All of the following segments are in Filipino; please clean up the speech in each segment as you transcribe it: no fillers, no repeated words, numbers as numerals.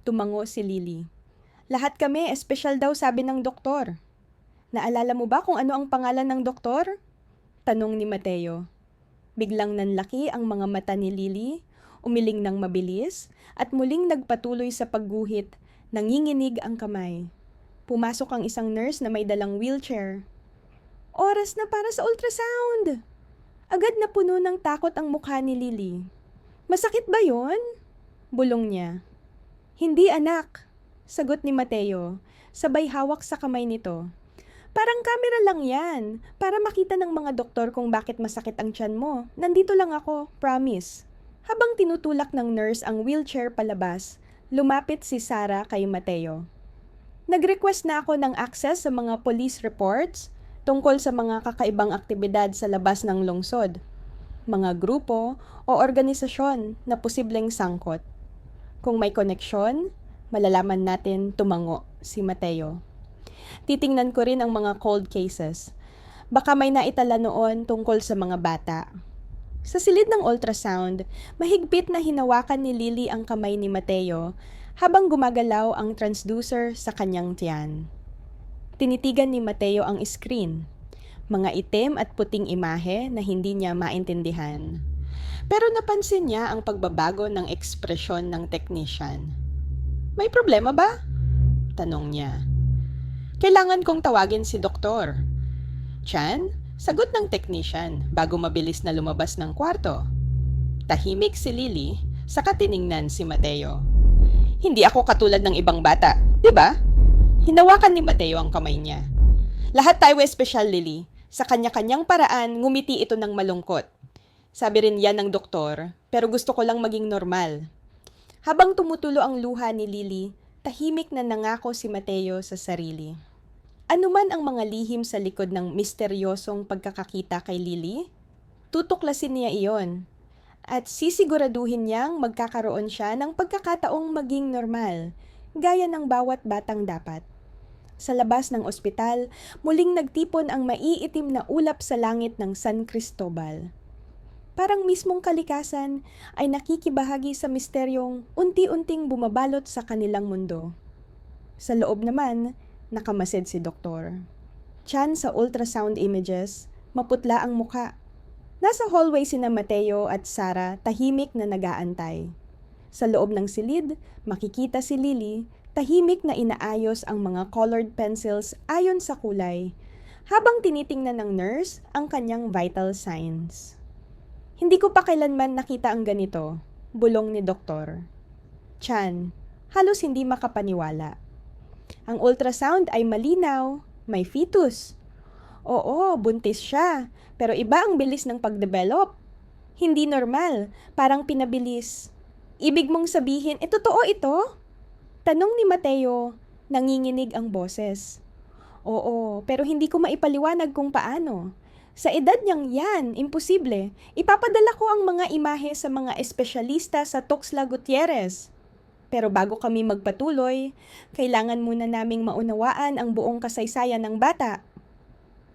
Tumango si Lily. Lahat kami, espesyal daw sabi ng doktor. Naalala mo ba kung ano ang pangalan ng doktor? Tanong ni Mateo. Biglang nanlaki ang mga mata ni Lily, umiling ng mabilis, at muling nagpatuloy sa pagguhit, nanginginig ang kamay. Pumasok ang isang nurse na may dalang wheelchair. Oras na para sa ultrasound! Agad na puno ng takot ang mukha ni Lily. Masakit ba yon? Bulong niya. Hindi anak, sagot ni Mateo, sabay hawak sa kamay nito. Parang camera lang yan, para makita ng mga doktor kung bakit masakit ang tiyan mo. Nandito lang ako, promise. Habang tinutulak ng nurse ang wheelchair palabas, lumapit si Sarah kay Mateo. Nag-request na ako ng access sa mga police reports tungkol sa mga kakaibang aktibidad sa labas ng lungsod, mga grupo o organisasyon na posibleng sangkot. Kung may koneksyon, malalaman natin tumango si Mateo. Titingnan ko rin ang mga cold cases. Baka may naitala noon tungkol sa mga bata. Sa silid ng ultrasound, mahigpit na hinawakan ni Lily ang kamay ni Mateo habang gumagalaw ang transducer sa kanyang tiyan. Tinitigan ni Mateo ang screen, mga itim at puting imahe na hindi niya maintindihan. Pero napansin niya ang pagbabago ng ekspresyon ng technician. May problema ba? Tanong niya. Kailangan kong tawagin si doktor. Chan, sagot ng technician bago mabilis na lumabas ng kwarto. Tahimik si Lily, saka tiningnan si Mateo. Hindi ako katulad ng ibang bata, di ba? Hinawakan ni Mateo ang kamay niya. Lahat tayo espesyal, Lily. Sa kanya-kanyang paraan, ngumiti ito ng malungkot. Sabi rin yan ng doktor, pero gusto ko lang maging normal. Habang tumutulo ang luha ni Lily, tahimik na nangako si Mateo sa sarili. Ano man ang mga lihim sa likod ng misteryosong pagkakakita kay Lily, tutuklasin niya iyon. At sisiguraduhin niyang magkakaroon siya ng pagkakataong maging normal, gaya ng bawat batang dapat. Sa labas ng ospital, muling nagtipon ang maiitim na ulap sa langit ng San Cristobal. Parang mismong kalikasan ay nakikibahagi sa misteryong unti-unting bumabalot sa kanilang mundo. Sa loob naman, nakamasid si doktor. Tiyan sa ultrasound images, maputla ang muka. Nasa hallway sina Mateo at Sarah tahimik na nag-aantay. Sa loob ng silid, makikita si Lily, tahimik na inaayos ang mga colored pencils ayon sa kulay, habang tinitingnan ng nurse ang kanyang vital signs. Hindi ko pa kailanman nakita ang ganito, bulong ni doktor. Chan, halos hindi makapaniwala. Ang ultrasound ay malinaw, may fetus. Oo, buntis siya, pero iba ang bilis ng pagdevelop. Hindi normal, parang pinabilis. Ibig mong sabihin, totoo ito? Tanong ni Mateo, nanginginig ang boses. Oo, pero hindi ko maipaliwanag kung paano. Sa edad niyang yan, imposible. Ipapadala ko ang mga imahe sa mga espesyalista sa Tuxtla Gutierrez. Pero bago kami magpatuloy, kailangan muna naming maunawaan ang buong kasaysayan ng bata.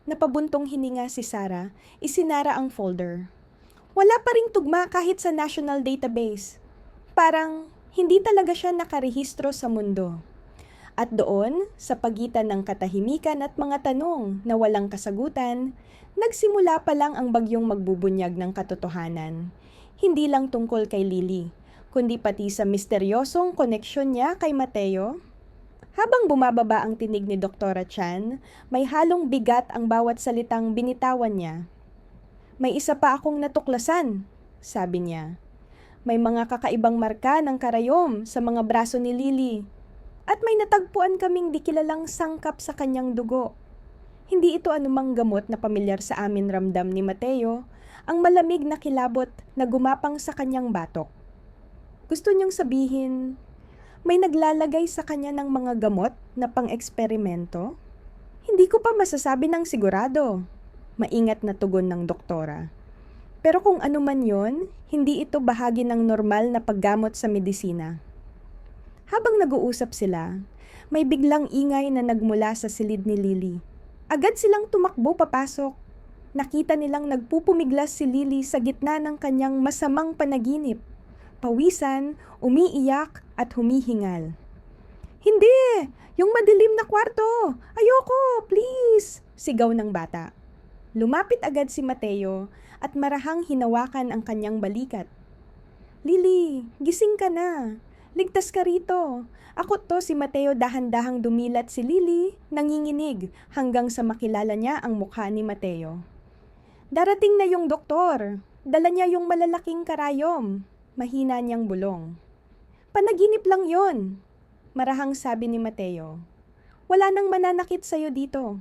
Napabuntong hininga si Sarah, isinara ang folder. Wala pa ring tugma kahit sa national database. Parang hindi talaga siya nakarehistro sa mundo. At doon, sa pagitan ng katahimikan at mga tanong na walang kasagutan, nagsimula pa lang ang bagyong magbubunyag ng katotohanan. Hindi lang tungkol kay Lily, kundi pati sa misteryosong koneksyon niya kay Mateo. Habang bumababa ang tinig ni Dr. Chan, may halong bigat ang bawat salitang binitawan niya. May isa pa akong natuklasan, sabi niya. May mga kakaibang marka ng karayom sa mga braso ni Lily. At may natagpuan kaming di kilalang sangkap sa kanyang dugo. Hindi ito anumang gamot na pamilyar sa amin ramdam ni Mateo, ang malamig na kilabot na gumapang sa kanyang batok. Gusto niyang sabihin, may naglalagay sa kanya ng mga gamot na pang-eksperimento? Hindi ko pa masasabi ng sigurado, maingat na tugon ng doktora. Pero kung ano man yon, hindi ito bahagi ng normal na paggamot sa medisina. Habang nag-uusap sila, may biglang ingay na nagmula sa silid ni Lily. Agad silang tumakbo papasok. Nakita nilang nagpupumiglas si Lily sa gitna ng kanyang masamang panaginip. pawisan, umiiyak at humihingal. Hindi! Yung madilim na kwarto! Ayoko! Please! Sigaw ng bata. Lumapit agad si Mateo at marahang hinawakan ang kanyang balikat. Lily, gising ka na. Ligtas ka rito. Ako to, si Mateo. Dahan-dahang dumilat si Lily, nanginginig hanggang sa makilala niya ang mukha ni Mateo. Darating na yung doktor. Dala niya yung malalaking karayom. Mahina niyang bulong. Panaginip lang yon. Marahang sabi ni Mateo. Wala nang mananakit sa'yo dito.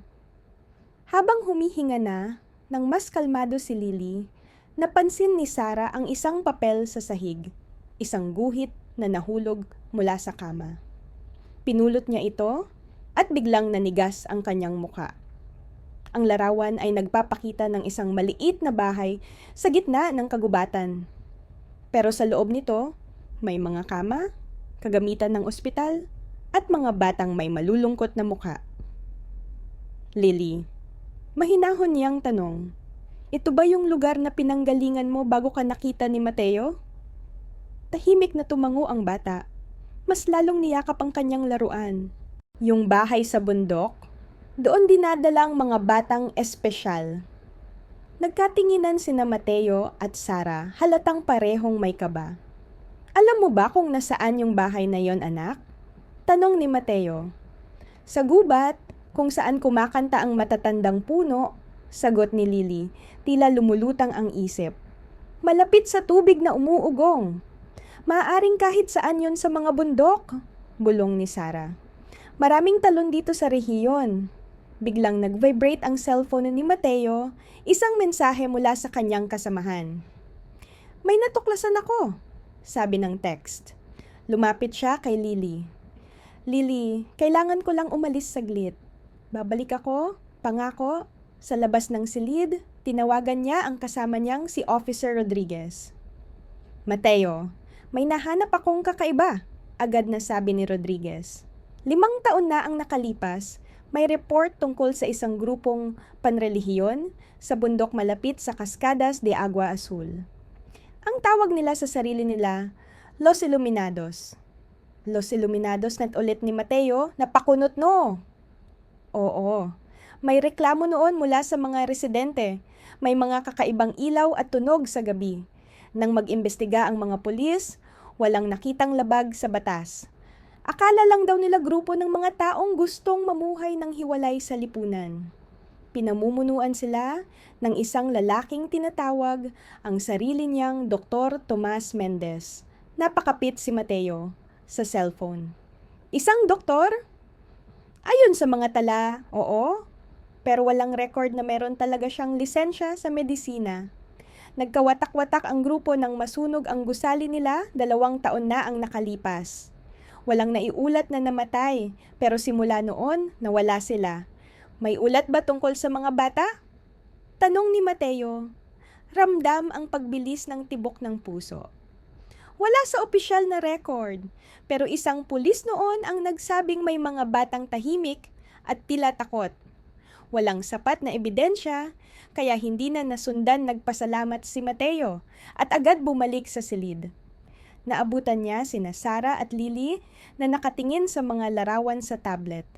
Habang humihinga na, nang mas kalmado si Lily, napansin ni Sarah ang isang papel sa sahig, isang guhit na nahulog mula sa kama. Pinulot niya ito at biglang nanigas ang kanyang muka. Ang larawan ay nagpapakita ng isang maliit na bahay sa gitna ng kagubatan. Pero sa loob nito, may mga kama, kagamitan ng ospital, at mga batang may malulungkot na muka. Lily, mahinahon niyang tanong, ito ba yung lugar na pinanggalingan mo bago ka nakita ni Mateo? Tahimik na tumango ang bata. Mas lalong niyakap ang kanyang laruan. Yung bahay sa bundok, doon dinadala ang mga batang espesyal. Nagkatinginan sina Mateo at Sarah, halatang parehong may kaba. Alam mo ba kung nasaan yung bahay na yon, anak? Tanong ni Mateo. Sa gubat, kung saan kumakanta ang matatandang puno, sagot ni Lily, tila lumulutang ang isip. Malapit sa tubig na umuugong. Maaaring kahit saan yon sa mga bundok, bulong ni Sarah. Maraming talon dito sa rehiyon. Biglang nag-vibrate ang cellphone ni Mateo, isang mensahe mula sa kanyang kasamahan. May natuklasan ako, sabi ng text. Lumapit siya kay Lily. Lily, kailangan ko lang umalis saglit. Babalik ako, pangako. Sa labas ng silid, tinawagan niya ang kasama niyang si Officer Rodriguez. Mateo, may nahanap akong kakaiba, agad na sabi ni Rodriguez. 5 taon na ang nakalipas, may report tungkol sa isang grupong panrelihiyon sa bundok malapit sa Cascadas de Agua Azul. Ang tawag nila sa sarili nila, Los Iluminados. Los Iluminados na ulit ni Mateo, napakunot no. Oo. May reklamo noon mula sa mga residente. May mga kakaibang ilaw at tunog sa gabi. Nang mag-imbestiga ang mga pulis, walang nakitang labag sa batas. Akala lang daw nila grupo ng mga taong gustong mamuhay ng hiwalay sa lipunan. Pinamumunuan sila ng isang lalaking tinatawag ang sarili niyang Dr. Tomas Mendez. Napakapit si Mateo sa cellphone. Isang doktor? Ayon sa mga tala, oo. Pero walang record na meron talaga siyang lisensya sa medisina. Nagkawatak-watak ang grupo nang masunog ang gusali nila, 2 taon na ang nakalipas. Walang naiulat na namatay, pero simula noon, nawala sila. May ulat ba tungkol sa mga bata? Tanong ni Mateo. Ramdam ang pagbilis ng tibok ng puso. Wala sa opisyal na record, pero isang pulis noon ang nagsabing may mga batang tahimik at tila takot. Walang sapat na ebidensya, kaya hindi na nasundan nagpasalamat si Mateo at agad bumalik sa silid. Naabutan niya sina Sarah at Lily na nakatingin sa mga larawan sa tablet.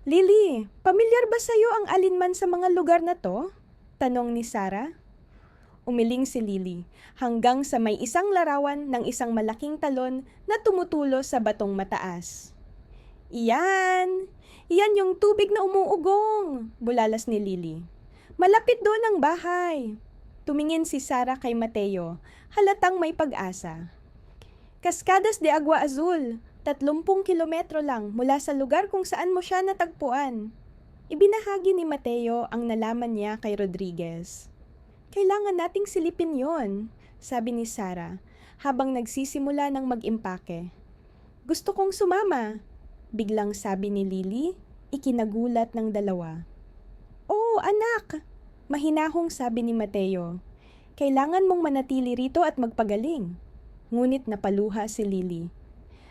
Lily, pamilyar ba sa'yo ang alinman sa mga lugar na to? Tanong ni Sarah. Umiling si Lily hanggang sa may isang larawan ng isang malaking talon na tumutulo sa batong mataas. Iyan! Iyan yung tubig na umuugong! Bulalas ni Lily. Malapit doon ang bahay. Tumingin si Sarah kay Mateo, halatang may pag-asa. Cascadas de Agua Azul, 30 kilometro lang mula sa lugar kung saan mo siya natagpuan. Ibinahagi ni Mateo ang nalaman niya kay Rodriguez. Kailangan nating silipin yon, sabi ni Sarah, habang nagsisimula ng mag-impake. Gusto kong sumama, biglang sabi ni Lily, ikinagulat ng dalawa. Oh, anak! Mahinahong sabi ni Mateo. Kailangan mong manatili rito at magpagaling. Ngunit napaluha si Lily.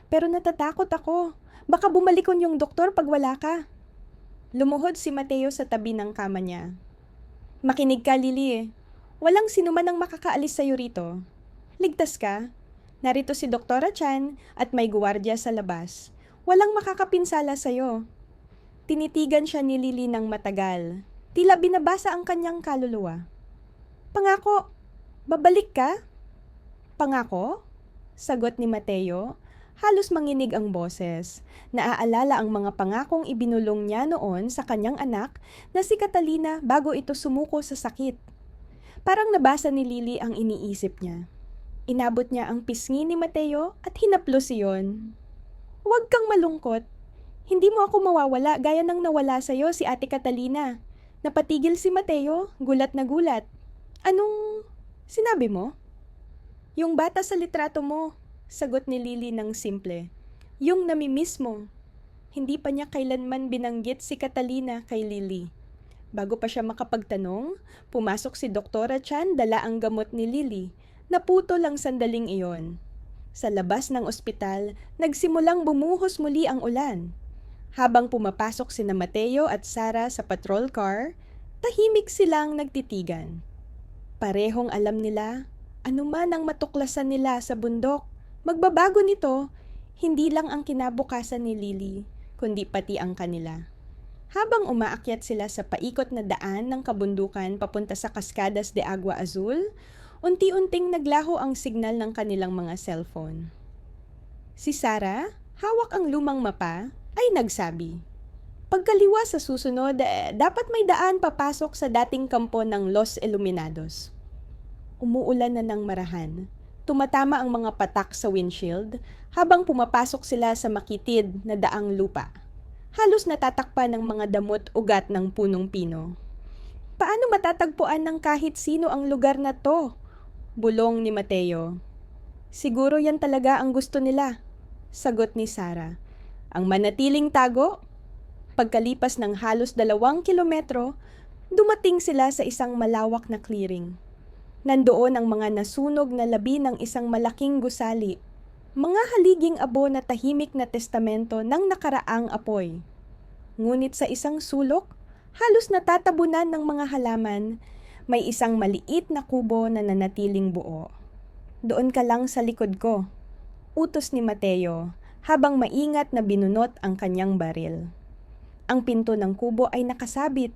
Pero natatakot ako. Baka bumalikon yung doktor pag wala ka. Lumuhod si Mateo sa tabi ng kama niya. Makinig ka, Lily. Walang sinuman ang makakaalis sa'yo rito. Ligtas ka. Narito si Doktora Chan at may guwardiya sa labas. Walang makakapinsala sa'yo. Tinitigan siya ni Lily ng matagal. Tila binabasa ang kanyang kaluluwa. Pangako, babalik ka? Pangako? Sagot ni Mateo. Halos manginig ang boses. Naaalala ang mga pangakong ibinulong niya noon sa kanyang anak na si Catalina bago ito sumuko sa sakit. Parang nabasa ni Lily ang iniisip niya. Inabot niya ang pisngi ni Mateo at hinaplos iyon. Huwag kang malungkot. Hindi mo ako mawawala gaya ng nawala sa'yo si Ate Catalina. Napatigil si Mateo, gulat na gulat. Anong sinabi mo? Yung bata sa litrato mo, sagot ni Lily ng simple. Yung namimiss mo. Hindi pa niya kailanman binanggit si Catalina kay Lily. Bago pa siya makapagtanong, pumasok si Doktora Chan dala ang gamot ni Lily. Naputo lang sandaling iyon. Sa labas ng ospital, nagsimulang bumuhos muli ang ulan. Habang pumapasok sina Mateo at Sara sa patrol car, tahimik silang nagtitigan. Parehong alam nila, anuman ang matuklasan nila sa bundok, magbabago nito, hindi lang ang kinabukasan ni Lily, kundi pati ang kanila. Habang umaakyat sila sa paikot na daan ng kabundukan papunta sa Cascadas de Agua Azul, unti-unting naglaho ang signal ng kanilang mga cellphone. Si Sara, hawak ang lumang mapa, ay nagsabi, pagkaliwa sa susunod, dapat may daan papasok sa dating kampo ng Los Iluminados. Umuulan na ng marahan. Tumatama ang mga patak sa windshield habang pumapasok sila sa makitid na daang lupa. Halos natatakpan ng mga damot ugat ng punong pino. Paano matatagpuan ng kahit sino ang lugar na to? Bulong ni Mateo. Siguro yan talaga ang gusto nila, sagot ni Sara. Ang manatiling tago? Pagkalipas ng halos 2 kilometro, dumating sila sa isang malawak na clearing. Nandoon ang mga nasunog na labi ng isang malaking gusali, mga haliging abo na tahimik na testamento ng nakaraang apoy. Ngunit sa isang sulok, halos natatabunan ng mga halaman, may isang maliit na kubo na nanatiling buo. Doon ka lang sa likod ko, utos ni Mateo, habang maingat na binunot ang kanyang baril. Ang pinto ng kubo ay nakasabit,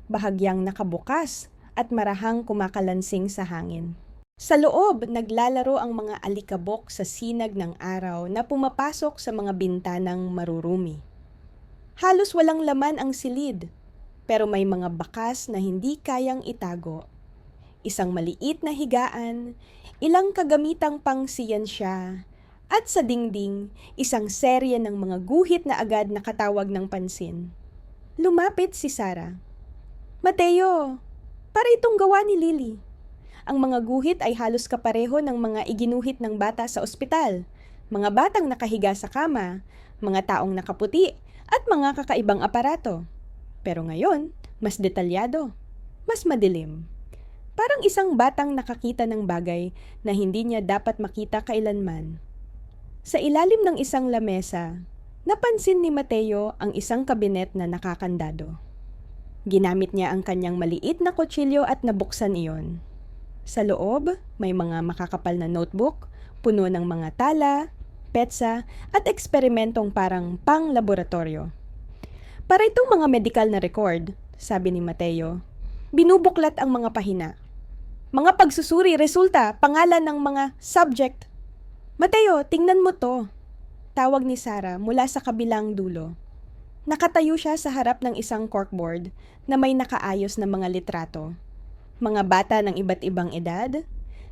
bahagyang nakabukas at marahang kumakalansing sa hangin. Sa loob, naglalaro ang mga alikabok sa sinag ng araw na pumapasok sa mga bintanang marurumi. Halos walang laman ang silid, pero may mga bakas na hindi kayang itago. Isang maliit na higaan, ilang kagamitang pangsiyensya, at sa dingding, isang serye ng mga guhit na agad nakatawag ng pansin. Lumapit si Sara. Mateo, para itong gawa ni Lily. Ang mga guhit ay halos kapareho ng mga iginuhit ng bata sa ospital, mga batang nakahiga sa kama, mga taong nakaputi, at mga kakaibang aparato. Pero ngayon, mas detalyado, mas madilim. Parang isang batang nakakita ng bagay na hindi niya dapat makita kailanman. Sa ilalim ng isang lamesa, napansin ni Mateo ang isang kabinet na nakakandado. Ginamit niya ang kanyang maliit na kutsilyo at nabuksan iyon. Sa loob, may mga makakapal na notebook, puno ng mga tala, petsa, at eksperimentong parang pang-laboratorio. Para itong mga medical na record, sabi ni Mateo, binubuklat ang mga pahina. Mga pagsusuri, resulta, pangalan ng mga subject. Mateo, tingnan mo to. Tawag ni Sara mula sa kabilang dulo. Nakatayo siya sa harap ng isang corkboard na may nakaayos na mga litrato. Mga bata ng iba't ibang edad,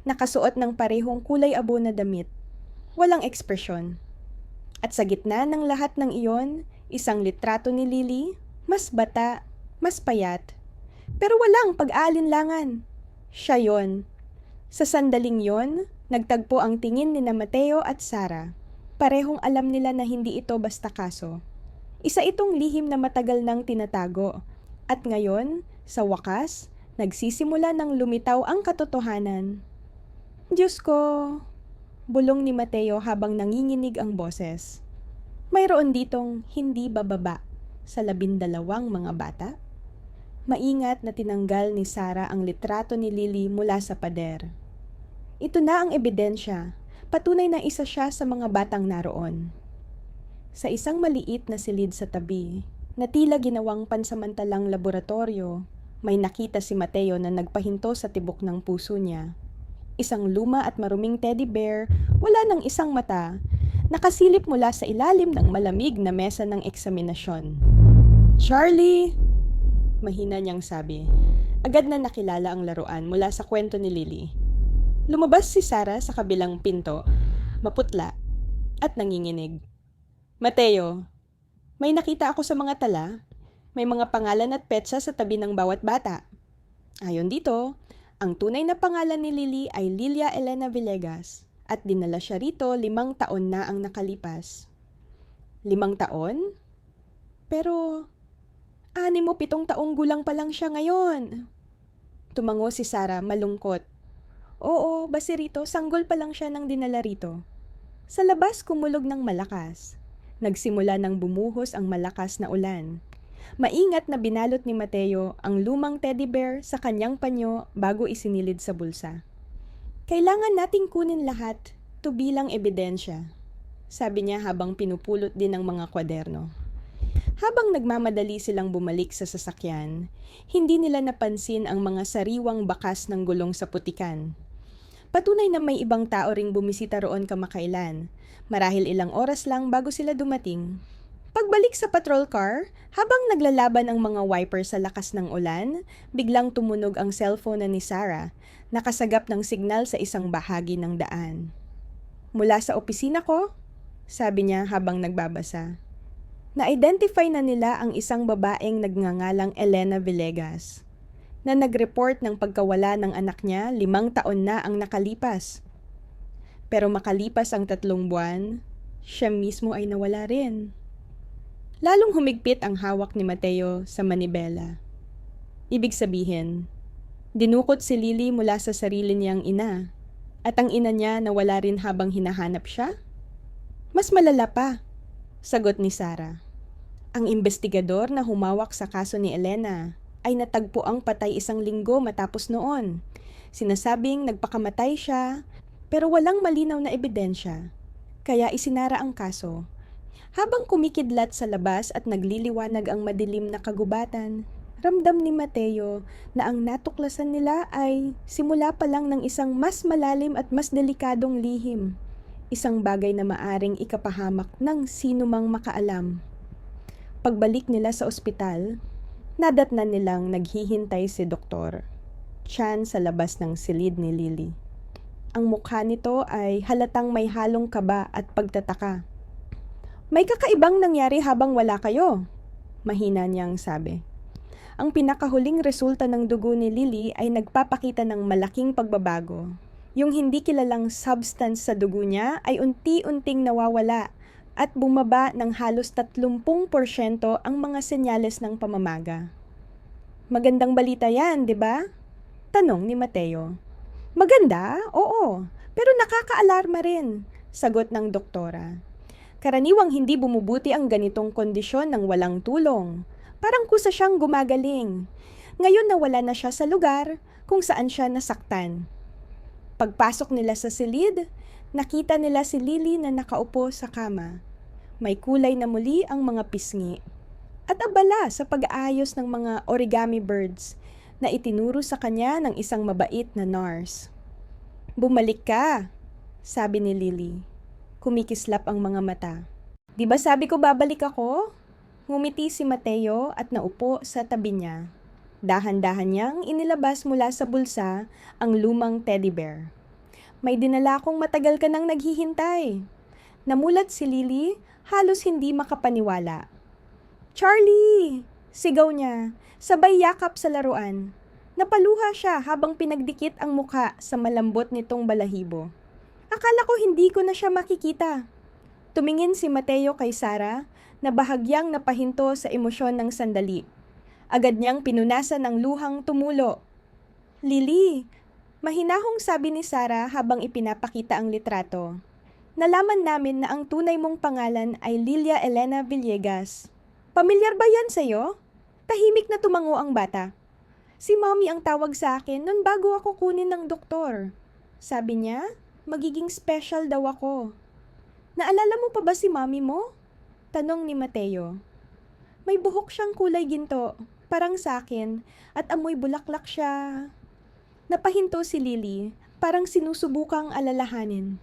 nakasuot ng parehong kulay abo na damit. Walang ekspresyon. At sa gitna ng lahat ng iyon, isang litrato ni Lily, mas bata, mas payat. Pero walang pag-aalinlangan. Siya yon. Sa sandaling yon, nagtagpo ang tingin ni Mateo at Sara. Parehong alam nila na hindi ito basta kaso. Isa itong lihim na matagal nang tinatago. At ngayon, sa wakas, nagsisimula ng lumitaw ang katotohanan. Diyos ko, bulong ni Mateo habang nanginginig ang boses. Mayroon ditong hindi bababa sa 12 mga bata. Maingat na tinanggal ni Sara ang litrato ni Lily mula sa pader. Ito na ang ebidensya. Patunay na isa siya sa mga batang naroon. Sa isang maliit na silid sa tabi, na tila ginawang pansamantalang laboratorio, may nakita si Mateo na nagpahinto sa tibok ng puso niya. Isang luma at maruming teddy bear, wala ng isang mata, nakasilip mula sa ilalim ng malamig na mesa ng eksaminasyon. "Charlie!" Mahina niyang sabi. Agad na nakilala ang laruan mula sa kwento ni Lily. Lumabas si Sarah sa kabilang pinto, maputla, at nanginginig. "Mateo, may nakita ako sa mga tala. May mga pangalan at petsa sa tabi ng bawat bata. Ayon dito, ang tunay na pangalan ni Lily ay Lilia Elena Villegas at dinala siya rito 5 taon na ang nakalipas." 5 taon? Pero 6 o 7 taong gulang pa lang siya ngayon. Tumango si Sarah malungkot. Oo, base rito, sanggol pa lang siya nang dinala rito. Sa labas kumulog ng malakas. Nagsimula ng bumuhos ang malakas na ulan. Maingat na binalot ni Mateo ang lumang teddy bear sa kanyang panyo bago isinilid sa bulsa. "Kailangan nating kunin lahat to bilang ebidensya," sabi niya habang pinupulot din ang mga kwaderno. Habang nagmamadali silang bumalik sa sasakyan, hindi nila napansin ang mga sariwang bakas ng gulong sa putikan. Patunay na may ibang tao ring bumisita roon kamakailan, marahil ilang oras lang bago sila dumating. Pagbalik sa patrol car, habang naglalaban ang mga wiper sa lakas ng ulan, biglang tumunog ang cellphone ni Sarah, nakasagap ng signal sa isang bahagi ng daan. "Mula sa opisina ko," sabi niya habang nagbabasa. Na-identify na nila ang isang babaeng nagngangalang Elena Villegas, na nag-report ng pagkawala ng anak niya 5 taon na ang nakalipas. Pero makalipas ang 3 buwan, siya mismo ay nawala rin. Lalong humigpit ang hawak ni Mateo sa manibela. Ibig sabihin, dinukot si Lily mula sa sarili niyang ina, at ang ina niya nawala rin habang hinahanap siya? Mas malala pa, sagot ni Sarah. Ang investigador na humawak sa kaso ni Elena ay natagpo ang patay 1 linggo matapos noon. Sinasabing nagpakamatay siya, pero walang malinaw na ebidensya. Kaya isinara ang kaso. Habang kumikidlat sa labas at nagliliwanag ang madilim na kagubatan, ramdam ni Mateo na ang natuklasan nila ay simula pa lang ng isang mas malalim at mas delikadong lihim. Isang bagay na maaring ikapahamak ng sino mang makaalam. Pagbalik nila sa ospital, nadatnan nilang naghihintay si Doktor Chan sa labas ng silid ni Lily. Ang mukha nito ay halatang may halong kaba at pagtataka. "May kakaibang nangyari habang wala kayo," mahina niyang sabi. Ang pinakahuling resulta ng dugo ni Lily ay nagpapakita ng malaking pagbabago. Yung hindi kilalang substance sa dugo niya ay unti-unting nawawala at bumaba ng halos 30% ang mga senyales ng pamamaga. "Magandang balita yan, di ba?" tanong ni Mateo. "Maganda? Oo. Pero nakakaalarma rin," sagot ng doktora. "Karaniwang hindi bumubuti ang ganitong kondisyon ng walang tulong. Parang kusa siyang gumagaling. Ngayon nawala na siya sa lugar kung saan siya nasaktan." Pagpasok nila sa silid, nakita nila si Lily na nakaupo sa kama. May kulay na muli ang mga pisngi. At abala sa pag-aayos ng mga origami birds na itinuro sa kanya ng isang mabait na nurse. "Bumalik ka," sabi ni Lily. Kumikislap ang mga mata. "Di ba sabi ko babalik ako?" Ngumiti si Mateo at naupo sa tabi niya. Dahan-dahan niyang inilabas mula sa bulsa ang lumang teddy bear. "May dinala akong matagal ka nang naghihintay." Namulat si Lily, halos hindi makapaniwala. "Charlie!" sigaw niya, sabay yakap sa laruan. Napaluha siya habang pinagdikit ang mukha sa malambot nitong balahibo. "Akala ko hindi ko na siya makikita." Tumingin si Mateo kay Sarah na bahagyang napahinto sa emosyon ng sandali. Agad niyang pinunasan ng luhang tumulo. "Lily," mahinahong sabi ni Sarah habang ipinapakita ang litrato. "Nalaman namin na ang tunay mong pangalan ay Lilia Elena Villegas. Pamilyar ba yan sa'yo?" Tahimik na tumango ang bata. "Si Mommy ang tawag sa akin nun bago ako kunin ng doktor," sabi niya. Magiging special daw ako. Naalala mo pa ba si mami mo? Tanong ni Mateo. May buhok siyang kulay ginto, parang sakin, at amoy bulaklak siya. Napahinto si Lily, parang sinusubukang alalahanin.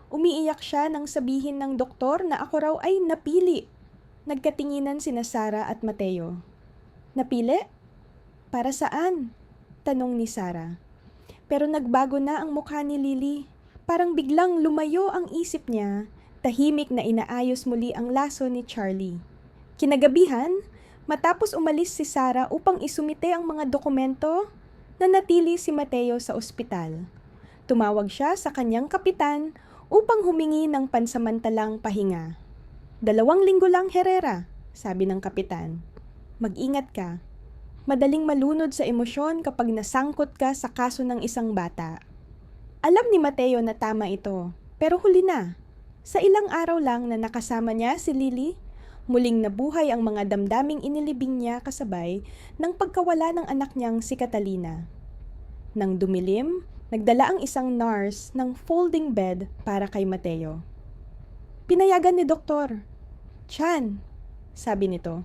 Umiiyak siya nang sabihin ng doktor na ako raw ay napili. Nagkatinginan sina Sarah at Mateo. Napili? Para saan? Tanong ni Sarah. Pero nagbago na ang mukha ni Lily. Parang biglang lumayo ang isip niya, tahimik na inaayos muli ang laso ni Charlie. Kinagabihan, matapos umalis si Sarah upang isumite ang mga dokumento, nanatili si Mateo sa ospital. Tumawag siya sa kanyang kapitan upang humingi ng pansamantalang pahinga. 2 linggo lang, Herrera, sabi ng kapitan. Mag-ingat ka. Madaling malunod sa emosyon kapag nasangkot ka sa kaso ng isang bata. Alam ni Mateo na tama ito, pero huli na. Sa ilang araw lang na nakasama niya si Lily, muling nabuhay ang mga damdaming inilibing niya kasabay ng pagkawala ng anak niyang si Catalina. Nang dumilim, nagdala ang isang nurse ng folding bed para kay Mateo. Pinayagan ni Doktor. Chan, sabi nito.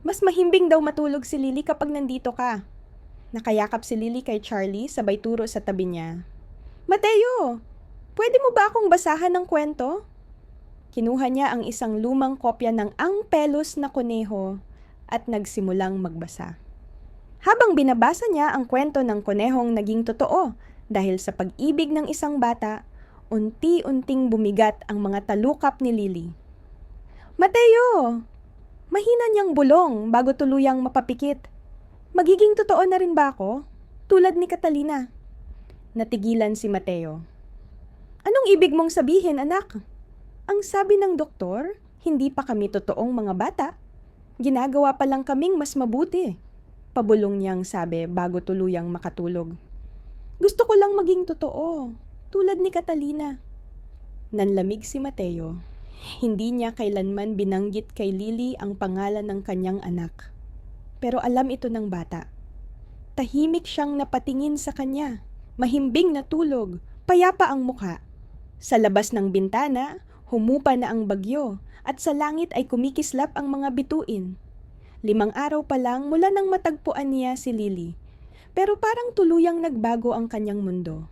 Mas mahimbing daw matulog si Lily kapag nandito ka. Nakayakap si Lily kay Charlie sabay turo sa tabi niya. Mateo, pwede mo ba akong basahan ng kwento? Kinuha niya ang isang lumang kopya ng Ang Pelos na Kuneho at nagsimulang magbasa. Habang binabasa niya ang kwento ng kunehong naging totoo dahil sa pag-ibig ng isang bata, unti-unting bumigat ang mga talukap ni Lily. Mateo! Mahina niyang bulong bago tuluyang mapapikit. Magiging totoo na rin ba ako? Tulad ni Catalina. Natigilan si Mateo. Anong ibig mong sabihin, anak? Ang sabi ng doktor, hindi pa kami totoong mga bata. Ginagawa pa lang kaming mas mabuti. Pabulong niyang sabi bago tuluyang makatulog. Gusto ko lang maging totoo, tulad ni Catalina. Nanlamig si Mateo. Hindi niya kailanman binanggit kay Lily ang pangalan ng kanyang anak. Pero alam ito ng bata. Tahimik siyang napatingin sa kanya. Mahimbing na tulog, payapa ang mukha. Sa labas ng bintana, humupa na ang bagyo at sa langit ay kumikislap ang mga bituin. 5 araw pa lang mula nang matagpuan niya si Lily, pero parang tuluyang nagbago ang kanyang mundo.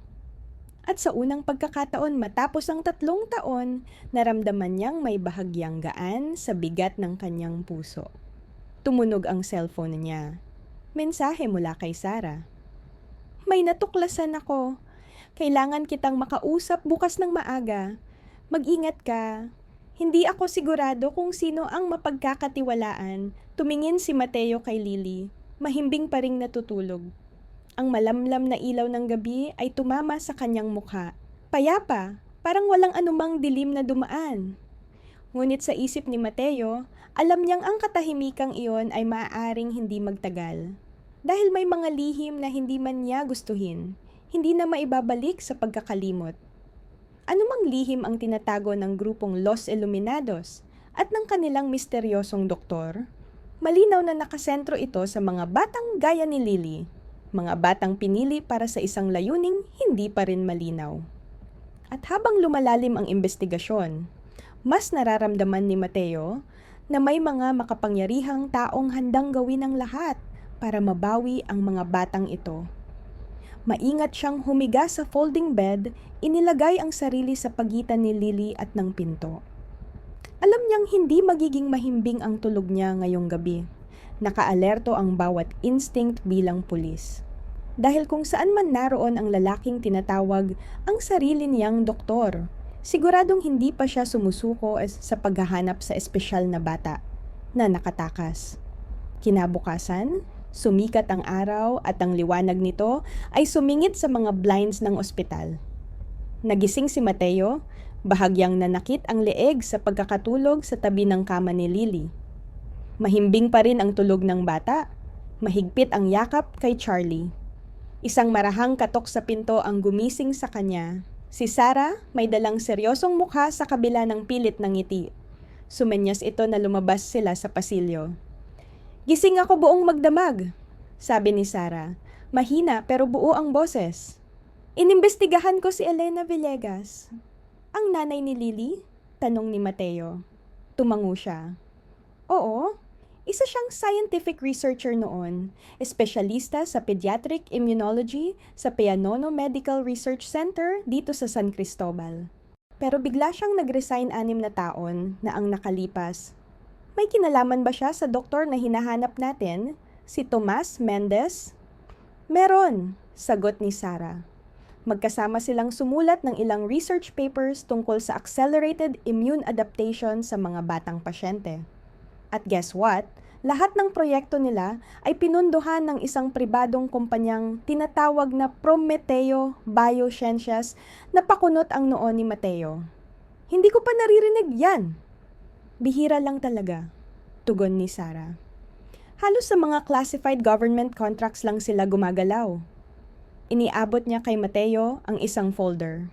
At sa unang pagkakataon matapos ang 3 taon, naramdaman niyang may bahagyang gaan sa bigat ng kanyang puso. Tumunog ang cellphone niya. Mensahe mula kay Sarah. May natuklasan ako. Kailangan kitang makausap bukas ng maaga. Mag-ingat ka. Hindi ako sigurado kung sino ang mapagkakatiwalaan. Tumingin si Mateo kay Lily. Mahimbing pa ring natutulog. Ang malamlam na ilaw ng gabi ay tumama sa kanyang mukha. Payapa, parang walang anumang dilim na dumaan. Ngunit sa isip ni Mateo, alam niyang ang katahimikang iyon ay maaaring hindi magtagal. Dahil may mga lihim na hindi man niya gustuhin, hindi na maibabalik sa pagkakalimot. Ano mang lihim ang tinatago ng grupong Los Iluminados at ng kanilang misteryosong doktor? Malinaw na nakasentro ito sa mga batang gaya ni Lily, mga batang pinili para sa isang layuning hindi pa rin malinaw. At habang lumalalim ang investigasyon, mas nararamdaman ni Mateo na may mga makapangyarihang taong handang gawin ang lahat para mabawi ang mga batang ito. Maingat siyang humiga sa folding bed, inilagay ang sarili sa pagitan ni Lily at ng pinto. Alam niyang hindi magiging mahimbing ang tulog niya ngayong gabi. Nakaalerto ang bawat instinct bilang pulis. Dahil kung saan man naroon ang lalaking tinatawag ang sarili niyang doktor, siguradong hindi pa siya sumusuko sa paghahanap sa espesyal na bata na nakatakas. Kinabukasan, sumikat ang araw at ang liwanag nito ay sumingit sa mga blinds ng ospital. Nagising si Mateo, bahagyang nanakit ang leeg sa pagkakatulog sa tabi ng kama ni Lily. Mahimbing pa rin ang tulog ng bata, mahigpit ang yakap kay Charlie. Isang marahang katok sa pinto ang gumising sa kanya. Si Sarah may dalang seryosong mukha sa kabila ng pilit ng ngiti. Sumenyas ito na lumabas sila sa pasilyo. Gising ako buong magdamag, sabi ni Sarah. Mahina pero buo ang boses. Inimbestigahan ko si Elena Villegas. Ang nanay ni Lily? Tanong ni Mateo. Tumango siya. Oo, isa siyang scientific researcher noon, espesyalista sa pediatric immunology sa Pianono Medical Research Center dito sa San Cristobal. Pero bigla siyang nag-resign 6 na taon na ang nakalipas. May kinalaman ba siya sa doktor na hinahanap natin? Si Tomas Mendez? Meron, sagot ni Sarah. Magkasama silang sumulat ng ilang research papers tungkol sa accelerated immune adaptation sa mga batang pasyente. At guess what? Lahat ng proyekto nila ay pinunduhan ng isang pribadong kumpanyang tinatawag na Prometeo Biosciences na pakunot ang noo ni Mateo. Hindi ko pa naririnig yan. Bihira lang talaga, tugon ni Sarah. Halos sa mga classified government contracts lang sila gumagalaw. Iniabot niya kay Mateo ang isang folder.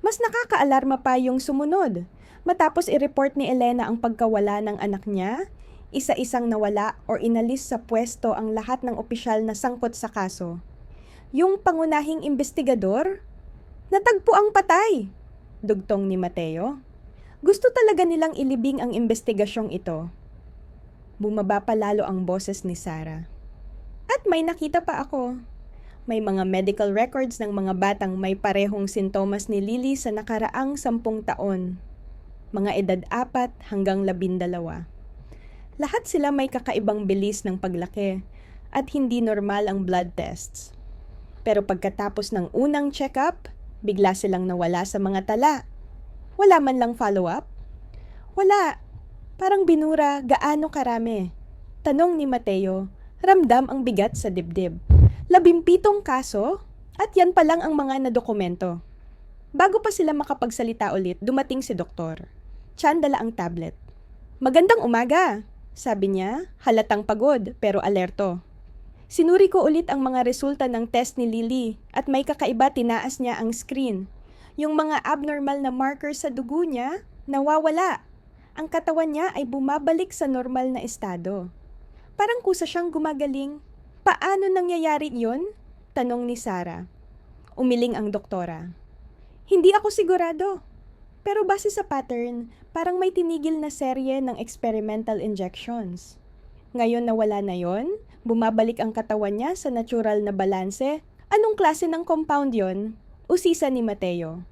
Mas nakakaalarma pa yung sumunod. Matapos i-report ni Elena ang pagkawala ng anak niya, isa-isang nawala or inalis sa pwesto ang lahat ng opisyal na sangkot sa kaso. Yung pangunahing investigador, natagpo ang patay, dugtong ni Mateo. Gusto talaga nilang ilibing ang investigasyong ito. Bumaba pa lalo ang boses ni Sarah. At may nakita pa ako. May mga medical records ng mga batang may parehong sintomas ni Lily sa nakaraang 10 taon. Mga edad 4 hanggang 12. Lahat sila may kakaibang bilis ng paglaki at hindi normal ang blood tests. Pero pagkatapos ng unang check-up, bigla silang nawala sa mga tala. Wala man lang follow-up? Wala. Parang binura gaano karami. Tanong ni Mateo, ramdam ang bigat sa dibdib. 17 kaso? At yan pa lang ang mga nadokumento. Bago pa sila makapagsalita ulit, dumating si doktor. Tiyan dala ang tablet. Magandang umaga, sabi niya, halatang pagod pero alerto. Sinuri ko ulit ang mga resulta ng test ni Lily at may kakaiba, tinaas niya ang screen. Yung mga abnormal na markers sa dugo niya, nawawala. Ang katawan niya ay bumabalik sa normal na estado. Parang kusa siyang gumagaling. Paano nangyayari yun? Tanong ni Sarah. Umiling ang doktora. Hindi ako sigurado. Pero base sa pattern, parang may tinigil na serye ng experimental injections. Ngayon na wala na yon, bumabalik ang katawan niya sa natural na balanse. Anong klase ng compound yon? Usisa ni Mateo.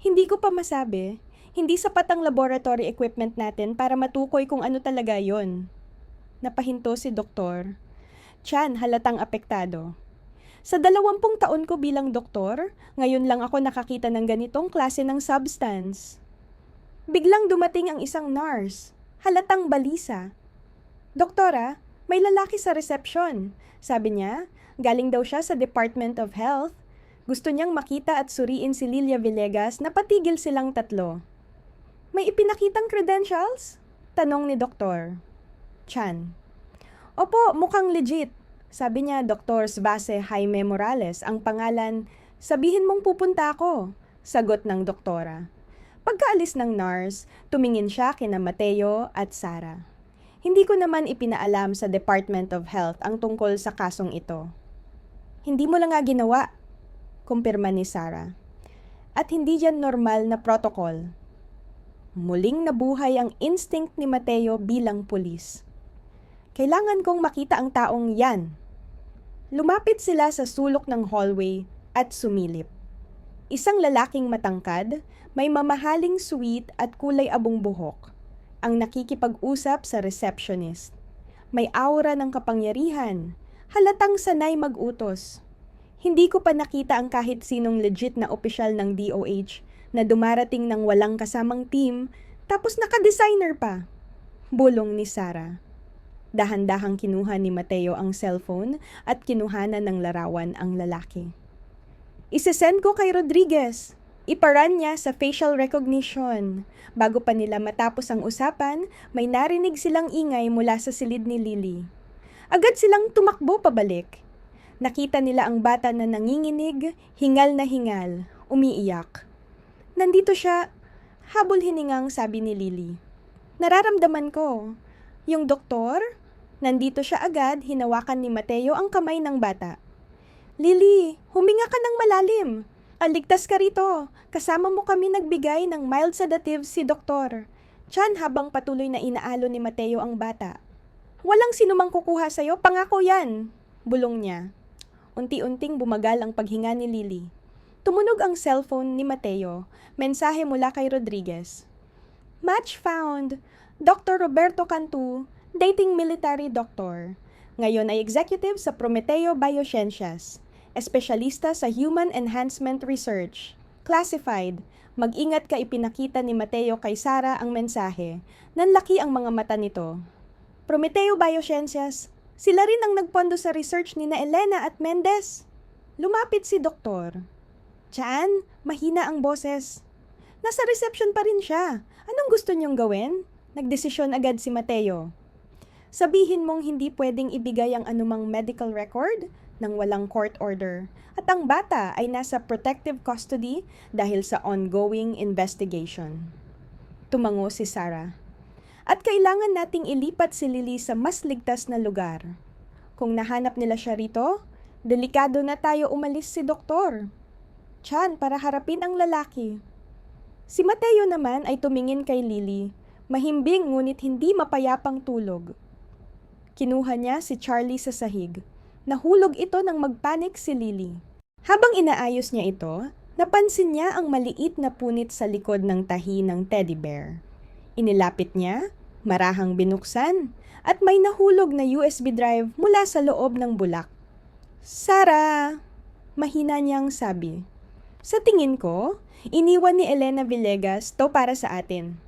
Hindi ko pa masabi. Hindi sapat ang laboratory equipment natin para matukoy kung ano talaga yon. Napahinto si doktor. Tiyan, halatang apektado. Sa 20 taon ko bilang doktor, ngayon lang ako nakakita ng ganitong klase ng substance. Biglang dumating ang isang nurse, halatang balisa. Doktora, may lalaki sa reception. Sabi niya, galing daw siya sa Department of Health. Gusto niyang makita at suriin si Lilia Villegas na patigil silang 3. May ipinakitang credentials? Tanong ni doktor. Tiyan. Opo, mukhang legit. Sabi niya, Dr. Svase Jaime Morales, ang pangalan, sabihin mong pupunta ako, sagot ng doktora. Pagkaalis ng nurse, tumingin siya kina Mateo at Sarah. Hindi ko naman ipinaalam sa Department of Health ang tungkol sa kasong ito. Hindi mo lang nga ginawa, kumpirma ni Sarah. At hindi yan normal na protocol. Muling nabuhay ang instinct ni Mateo bilang pulis. Kailangan kong makita ang taong yan. Lumapit sila sa sulok ng hallway at sumilip. Isang lalaking matangkad, may mamahaling suwit at kulay abong buhok, ang nakikipag-usap sa receptionist. May aura ng kapangyarihan, halatang sanay mag-utos. Hindi ko pa nakita ang kahit sinong legit na opisyal ng DOH na dumarating ng walang kasamang team tapos naka-designer pa. Bulong ni Sarah. Dahan-dahang kinuha ni Mateo ang cellphone at kinuhanan ng larawan ang lalaki. Isesend ko kay Rodriguez. Iparan niya sa facial recognition. Bago pa nila matapos ang usapan, may narinig silang ingay mula sa silid ni Lily. Agad silang tumakbo pabalik. Nakita nila ang bata na nanginginig, hingal na hingal, umiiyak. Nandito siya, habol hiningang sabi ni Lily. Nararamdaman ko. Yung doktor, nandito siya agad, hinawakan ni Mateo ang kamay ng bata. Lily, huminga ka ng malalim. Aligtas ka rito. Kasama mo kami nagbigay ng mild sedative si doktor. Tiyan habang patuloy na inaalo ni Mateo ang bata. Walang sinumang kukuha sa'yo, pangako yan. Bulong niya. Unti-unting bumagal ang paghinga ni Lily. Tumunog ang cellphone ni Mateo. Mensahe mula kay Rodriguez. Match found. Dr. Roberto Cantu, dating military doctor. Ngayon ay executive sa Prometeo Biosciences. Espesyalista sa Human Enhancement Research. Classified. Mag-ingat ka, ipinakita ni Mateo kay Sara ang mensahe. Nanlaki ang mga mata nito. Prometeo Biosciences. Sila rin ang nagpondo sa research ni na Elena at Mendez. Lumapit si doktor. Tiyan, mahina ang boses. Nasa reception pa rin siya. Anong gusto niyong gawin? Nagdesisyon agad si Mateo. Sabihin mong hindi pwedeng ibigay ang anumang medical record nang walang court order at ang bata ay nasa protective custody dahil sa ongoing investigation. Tumango si Sarah. At kailangan nating ilipat si Lily sa mas ligtas na lugar. Kung nahanap nila siya rito, delikado na tayo, umalis si doktor. Tiyan, para harapin ang lalaki. Si Mateo naman ay tumingin kay Lily, mahimbing ngunit hindi mapayapang tulog. Kinuha niya si Charlie sa sahig. Nahulog ito nang magpanik si Lily. Habang inaayos niya ito, napansin niya ang maliit na punit sa likod ng tahi ng teddy bear. Inilapit niya, marahang binuksan, at may nahulog na USB drive mula sa loob ng bulak. Sarah! Mahina niyang sabi. Sa tingin ko, iniwan ni Elena Villegas to para sa atin.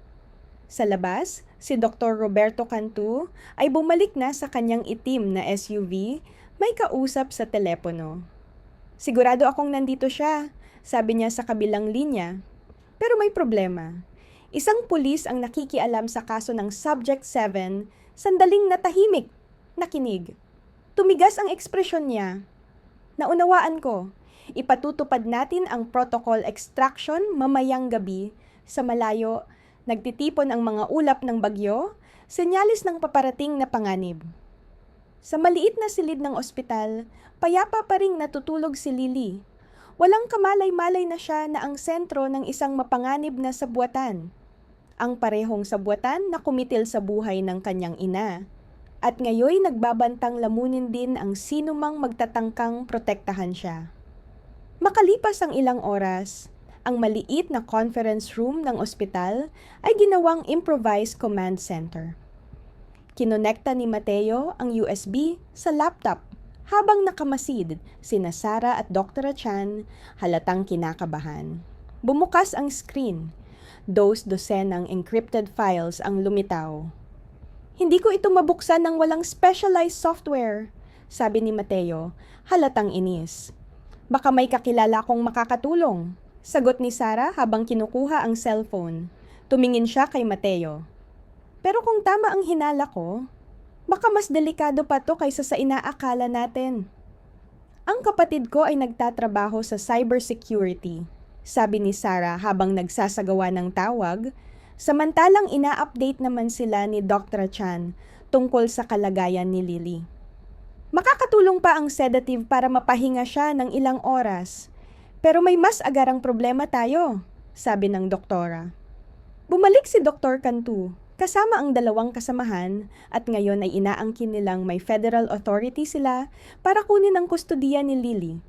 Sa labas, si Dr. Roberto Cantu ay bumalik na sa kanyang itim na SUV, may kausap sa telepono. Sigurado akong nandito siya, sabi niya sa kabilang linya. Pero may problema. Isang pulis ang nakikialam sa kaso ng Subject 7, sandaling natahimik, nakinig. Tumigas ang ekspresyon niya. Naunawaan ko, ipatutupad natin ang protocol extraction mamayang gabi sa malayo. Nagtitipon ang mga ulap ng bagyo, senyalis ng paparating na panganib. Sa maliit na silid ng ospital, payapa pa ring natutulog si Lily. Walang kamalay-malay na siya na ang sentro ng isang mapanganib na sabwatan. Ang parehong sabwatan na kumitil sa buhay ng kanyang ina. At ngayoy nagbabantang lamunin din ang sinumang magtatangkang protektahan siya. Makalipas ang ilang oras, ang maliit na conference room ng ospital ay ginawang improvised command center. Kinonekta ni Mateo ang USB sa laptop habang nakamasid sina Sara at Dr. Chan, halatang kinakabahan. Bumukas ang screen. Dos-dosenang encrypted files ang lumitaw. Hindi ko ito mabuksan ng walang specialized software, sabi ni Mateo, halatang inis. Baka may kakilala kong makakatulong. Sagot ni Sara habang kinukuha ang cellphone. Tumingin siya kay Mateo. Pero kung tama ang hinala ko, baka mas delikado pa to kaysa sa inaakala natin. Ang kapatid ko ay nagtatrabaho sa cybersecurity, sabi ni Sara habang nagsasagawa ng tawag, samantalang ina-update naman sila ni Dr. Chan tungkol sa kalagayan ni Lily. Makakatulong pa ang sedative para mapahinga siya ng ilang oras. Pero may mas agarang problema tayo, sabi ng doktora. Bumalik si Dr. Cantu, kasama ang dalawang kasamahan at ngayon ay inaangkin nilang may federal authority sila para kunin ang kustodiya ni Lily.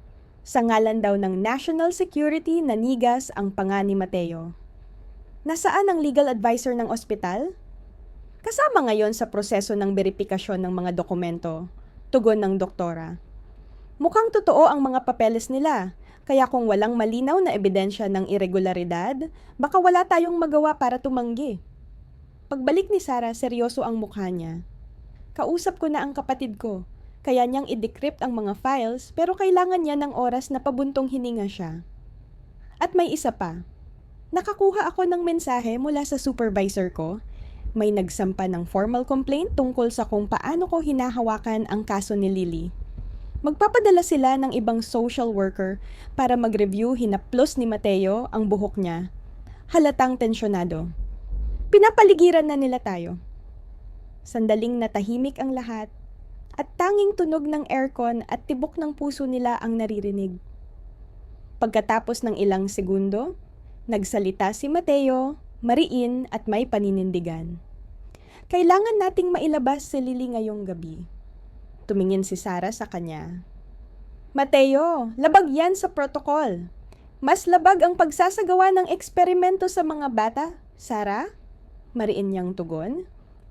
Sa ngalan daw ng national security nanigas ang panga ni Mateo. Nasaan ang legal advisor ng ospital? Kasama ngayon sa proseso ng beripikasyon ng mga dokumento, tugon ng doktora. Mukhang totoo ang mga papeles nila. Kaya kung walang malinaw na ebidensya ng irregularidad, baka wala tayong magawa para tumanggi. Pagbalik ni Sara, seryoso ang mukha niya. Kausap ko na ang kapatid ko, kaya niyang i-decrypt ang mga files pero kailangan niya ng oras na pabuntong hininga siya. At may isa pa. Nakakuha ako ng mensahe mula sa supervisor ko. May nagsampa ng formal complaint tungkol sa kung paano ko hinahawakan ang kaso ni Lily. Magpapadala sila ng ibang social worker para mag-review. Hinaplos ni Mateo ang buhok niya. Halatang tensyonado. Pinapaligiran na nila tayo. Sandaling natahimik ang lahat at tanging tunog ng aircon at tibok ng puso nila ang naririnig. Pagkatapos ng ilang segundo, nagsalita si Mateo, mariin at may paninindigan. Kailangan nating mailabas si Lily ngayong gabi. Tumingin si Sarah sa kanya. Mateo, labag yan sa protocol. Mas labag ang pagsasagawa ng eksperimento sa mga bata, Sarah? Mariin niyang tugon.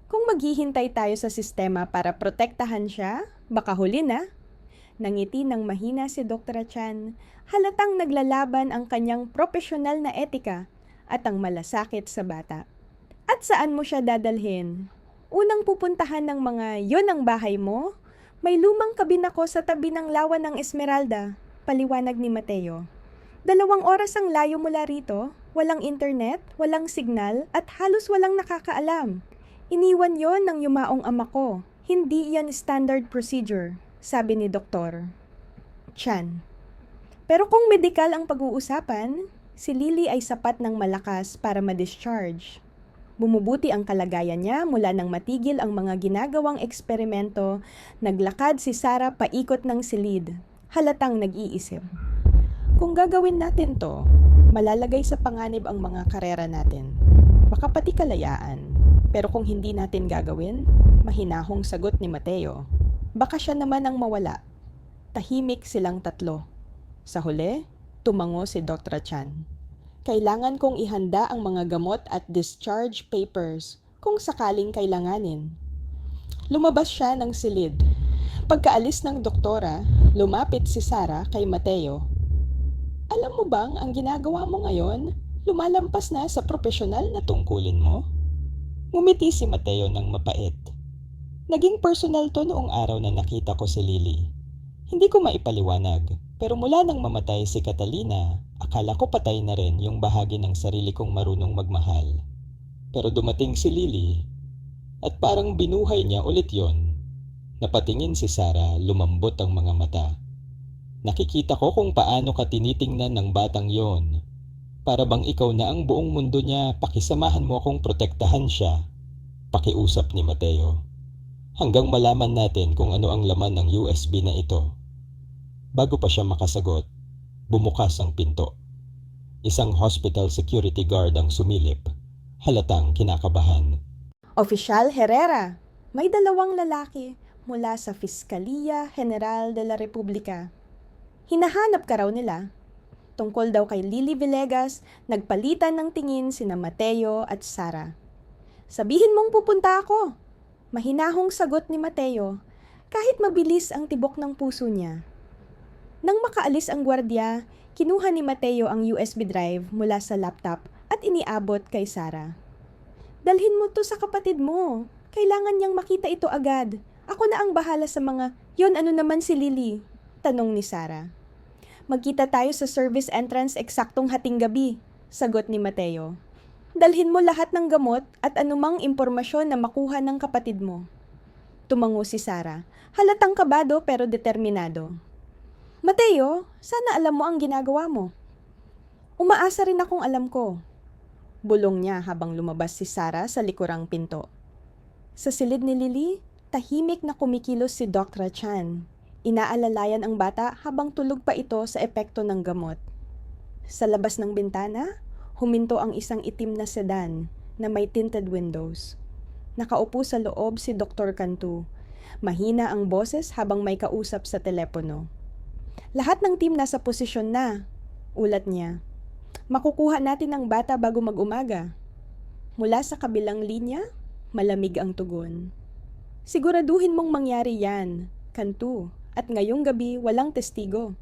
Kung maghihintay tayo sa sistema para protektahan siya, baka huli na. Nangiti ng mahina si Dr. Chan, halatang naglalaban ang kanyang profesional na etika at ang malasakit sa bata. At saan mo siya dadalhin? Unang pupuntahan ng mga yon ang bahay mo? May lumang kabin ako sa tabi ng lawa ng Esmeralda, paliwanag ni Mateo. 2 oras ang layo mula rito, walang internet, walang signal at halos walang nakakaalam. Iniwan yon ng yumaong ama ko. Hindi yan standard procedure, sabi ni Dr. Chan. Pero kung medikal ang pag-uusapan, si Lily ay sapat ng malakas para ma-discharge. Bumubuti ang kalagayan niya mula nang matigil ang mga ginagawang eksperimento, naglakad si Sarah paikot ng silid, halatang nag-iisip. Kung gagawin natin to, malalagay sa panganib ang mga karera natin. Baka pati kalayaan. Pero kung hindi natin gagawin, mahinahong sagot ni Mateo. Baka siya naman ang mawala. Tahimik silang tatlo. Sa huli, tumango si Dr. Chan. Kailangan kong ihanda ang mga gamot at discharge papers kung sakaling kailanganin. Lumabas siya ng silid. Pagkaalis ng doktora, lumapit si Sarah kay Mateo. Alam mo bang ang ginagawa mo ngayon, lumalampas na sa profesional na tungkulin mo? Ngumiti si Mateo ng mapait. Naging personal to noong araw na nakita ko si Lily. Hindi ko maipaliwanag, pero mula nang mamatay si Catalina, akala ko patay na rin yung bahagi ng sarili kong marunong magmahal. Pero dumating si Lily, at parang binuhay niya ulit yon. Napatingin si Sarah, lumambot ang mga mata. Nakikita ko kung paano ka tinitingnan ng batang yon. Para bang ikaw na ang buong mundo niya, pakisamahan mo akong protektahan siya. Pakiusap ni Mateo. Hanggang malaman natin kung ano ang laman ng USB na ito. Bago pa siya makasagot, bumukas ang pinto. Isang hospital security guard ang sumilip, halatang kinakabahan. Opisyal Herrera, may 2 lalaki mula sa Fiskalia General de la Repubblica. Hinahanap ka raw nila. Tungkol daw kay Lily Villegas, nagpalitan ng tingin sina Mateo at Sarah. Sabihin mong pupunta ako. Mahinahong sagot ni Mateo, kahit mabilis ang tibok ng puso niya. Nang makaalis ang gwardiya, kinuha ni Mateo ang USB drive mula sa laptop at iniabot kay Sarah. Dalhin mo to sa kapatid mo. Kailangan niyang makita ito agad. Ako na ang bahala sa mga, yon ano naman si Lily? Tanong ni Sarah. Magkita tayo sa service entrance eksaktong hating gabi, sagot ni Mateo. Dalhin mo lahat ng gamot at anumang impormasyon na makuha ng kapatid mo. Tumango si Sarah, halatang kabado pero determinado. Mateo, sana alam mo ang ginagawa mo. Umaasa rin akong alam ko. Bulong niya habang lumabas si Sarah sa likurang pinto. Sa silid ni Lily, tahimik na kumikilos si Dr. Chan. Inaalalayan ang bata habang tulog pa ito sa epekto ng gamot. Sa labas ng bintana, huminto ang isang itim na sedan na may tinted windows. Nakaupo sa loob si Dr. Cantu. Mahina ang boses habang may kausap sa telepono. Lahat ng team nasa posisyon na, ulat niya. Makukuha natin ang bata bago mag-umaga. Mula sa kabilang linya, malamig ang tugon. Siguraduhin mong mangyari yan, Cantu. At ngayong gabi walang testigo.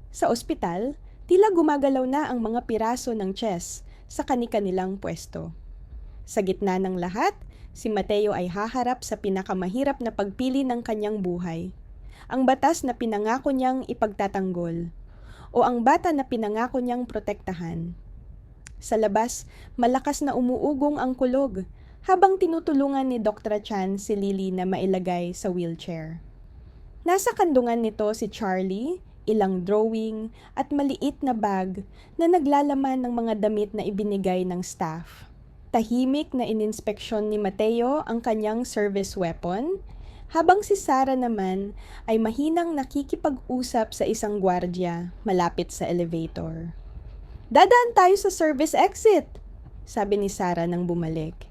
Sa ospital, tila gumagalaw na ang mga piraso ng chess sa kani-kanilang pwesto. Sa gitna ng lahat, si Mateo ay haharap sa pinakamahirap na pagpili ng kanyang buhay. Ang batas na pinangako niyang ipagtatanggol o ang bata na pinangako niyang protektahan. Sa labas, malakas na umuugong ang kulog habang tinutulungan ni Dr. Chan si Lily na mailagay sa wheelchair. Nasa kandungan nito si Charlie, ilang drawing at maliit na bag na naglalaman ng mga damit na ibinigay ng staff. Tahimik na ininspeksyon ni Mateo ang kanyang service weapon Habang si Sarah naman ay mahinang nakikipag-usap sa isang gwardya malapit sa elevator. Dadaan tayo sa service exit, sabi ni Sarah nang bumalik.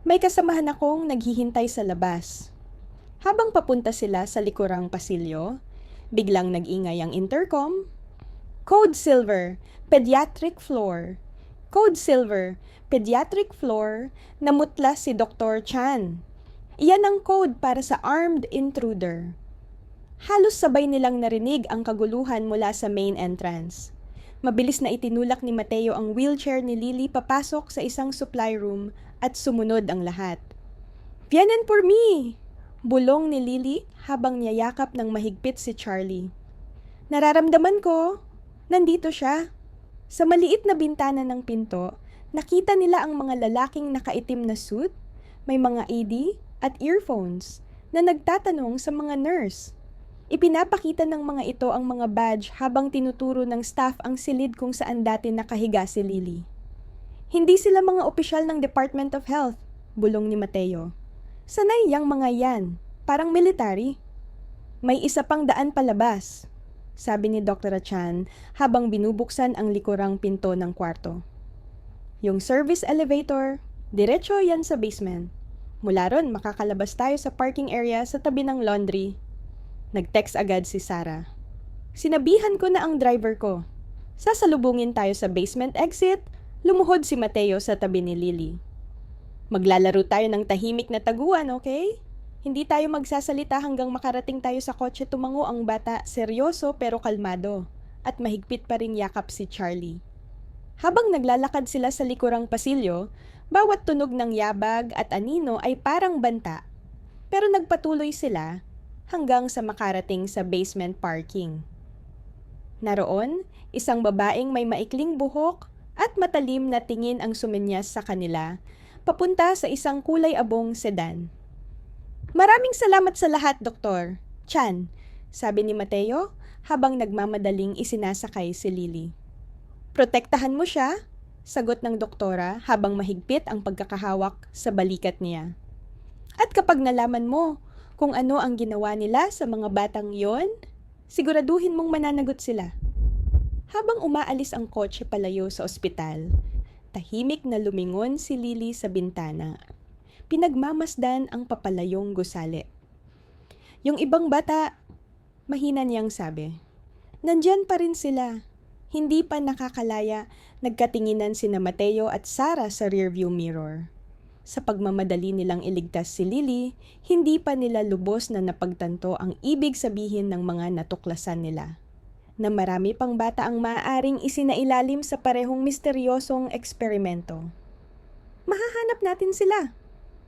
May kasamahan akong naghihintay sa labas. Habang papunta sila sa likurang pasilyo, biglang nag-ingay ang intercom. Code Silver, Pediatric Floor. Code Silver, Pediatric Floor, namutla si Dr. Chan. Iyan ang code para sa armed intruder. Halos sabay nilang narinig ang kaguluhan mula sa main entrance. Mabilis na itinulak ni Mateo ang wheelchair ni Lily papasok sa isang supply room at sumunod ang lahat. "Vienen por mí!" Bulong ni Lily habang niyayakap ng mahigpit si Charlie. "Nararamdaman ko, nandito siya." Sa maliit na bintana ng pinto, nakita nila ang mga lalaking nakaitim na suit, may mga AD at earphones na nagtatanong sa mga nurse. Ipinapakita ng mga ito ang mga badge habang tinuturo ng staff ang silid kung saan dati nakahiga si Lily. "Hindi sila mga opisyal ng Department of Health," bulong ni Mateo. "Sanay yang mga yan, parang military." "May isa pang daan palabas," sabi ni Dr. Chan habang binubuksan ang likurang pinto ng kwarto. "Yung service elevator, diretso yan sa basement. Mula ron, makakalabas tayo sa parking area sa tabi ng laundry." Nag-text agad si Sarah. "Sinabihan ko na ang driver ko. Sasalubungin tayo sa basement exit." Lumuhod si Mateo sa tabi ni Lily. "Maglalaro tayo ng tahimik na taguan, okay? Hindi tayo magsasalita hanggang makarating tayo sa kotse." Tumango ang bata, seryoso pero kalmado, at mahigpit pa ring yakap si Charlie. Habang naglalakad sila sa likurang pasilyo, bawat tunog ng yabag at anino ay parang banta. Pero nagpatuloy sila hanggang sa makarating sa basement parking. Naroon, isang babaeng may maikling buhok at matalim na tingin ang sumenyas sa kanila, papunta sa isang kulay abong sedan. "Maraming salamat sa lahat, Dr. Chan," sabi ni Mateo habang nagmamadaling isinasakay si Lily. "Protektahan mo siya," sagot ng doktora habang mahigpit ang pagkakahawak sa balikat niya. "At kapag nalaman mo kung ano ang ginawa nila sa mga batang yon, siguraduhin mong mananagot sila." Habang umaalis ang kotse palayo sa ospital, tahimik na lumingon si Lily sa bintana. Pinagmamasdan ang papalayong gusali. "Yung ibang bata," mahina niyang sabi. "Nandyan pa rin sila." Hindi pa nakakalaya, nagkatinginan sina Mateo at Sarah sa rearview mirror. Sa pagmamadali nilang iligtas si Lily, hindi pa nila lubos na napagtanto ang ibig sabihin ng mga natuklasan nila. Na marami pang bata ang maaaring isinailalim sa parehong misteryosong eksperimento. "Mahahanap natin sila,"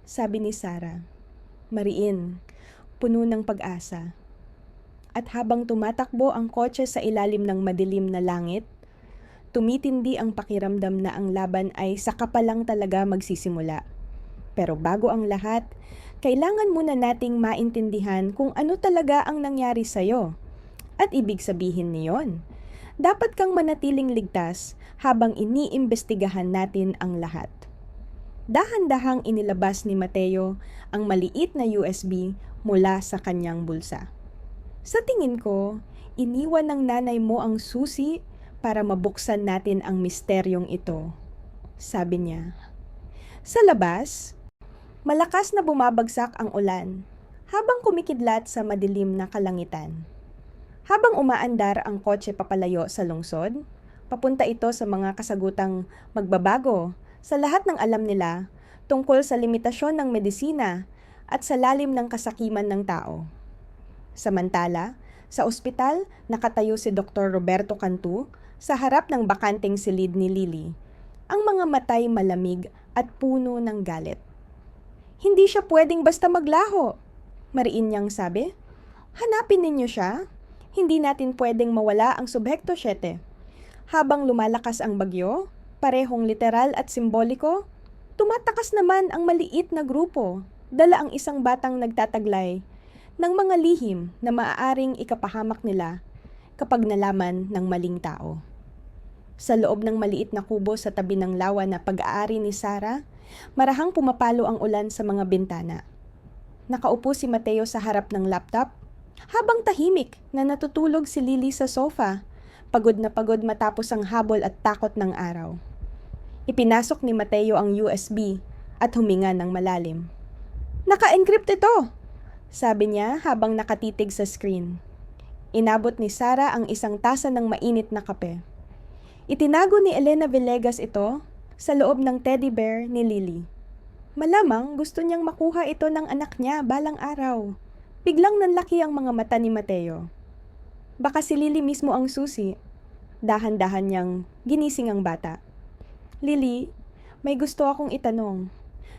sabi ni Sarah. Mariin, puno ng pag-asa. At habang tumatakbo ang kotse sa ilalim ng madilim na langit, tumitindi ang pakiramdam na ang laban ay saka pa lang talaga magsisimula. Pero bago ang lahat, kailangan muna nating maintindihan kung ano talaga ang nangyari sa'yo. At ibig sabihin niyon, dapat kang manatiling ligtas habang iniimbestigahan natin ang lahat. Dahan-dahang inilabas ni Mateo ang maliit na USB mula sa kanyang bulsa. "Sa tingin ko, iniwan ng nanay mo ang susi para mabuksan natin ang misteryong ito," sabi niya. Sa labas, malakas na bumabagsak ang ulan habang kumikidlat sa madilim na kalangitan. Habang umaandar ang kotse papalayo sa lungsod, papunta ito sa mga kasagutang magbabago sa lahat ng alam nila tungkol sa limitasyon ng medisina at sa lalim ng kasakiman ng tao. Samantala, sa ospital, nakatayo si Dr. Roberto Cantu sa harap ng bakanteng silid ni Lily, ang mga matay malamig at puno ng galit. "Hindi siya pwedeng basta maglaho," mariin niyang sabi. "Hanapin ninyo siya. Hindi natin pwedeng mawala ang Subhecto 7. Habang lumalakas ang bagyo, parehong literal at simboliko, tumatakas naman ang maliit na grupo, dala ang isang batang nagtataglay ng mga lihim na maaaring ikapahamak nila kapag nalaman ng maling tao." Sa loob ng maliit na kubo sa tabi ng lawa na pag-aari ni Sarah, marahang pumapalo ang ulan sa mga bintana. Nakaupo si Mateo sa harap ng laptop, habang tahimik na natutulog si Lily sa sofa, pagod na pagod matapos ang habol at takot ng araw. Ipinasok ni Mateo ang USB at huminga ng malalim. "Naka-encrypt ito," sabi niya habang nakatitig sa screen. Inabot ni Sarah ang isang tasa ng mainit na kape. Itinago ni Elena Villegas ito sa loob ng teddy bear ni Lily. Malamang gusto niyang makuha ito ng anak niya balang araw. Biglang nanlaki ang mga mata ni Mateo. Baka si Lily mismo ang susi. Dahan-dahan niyang ginising ang bata. "Lily, may gusto akong itanong.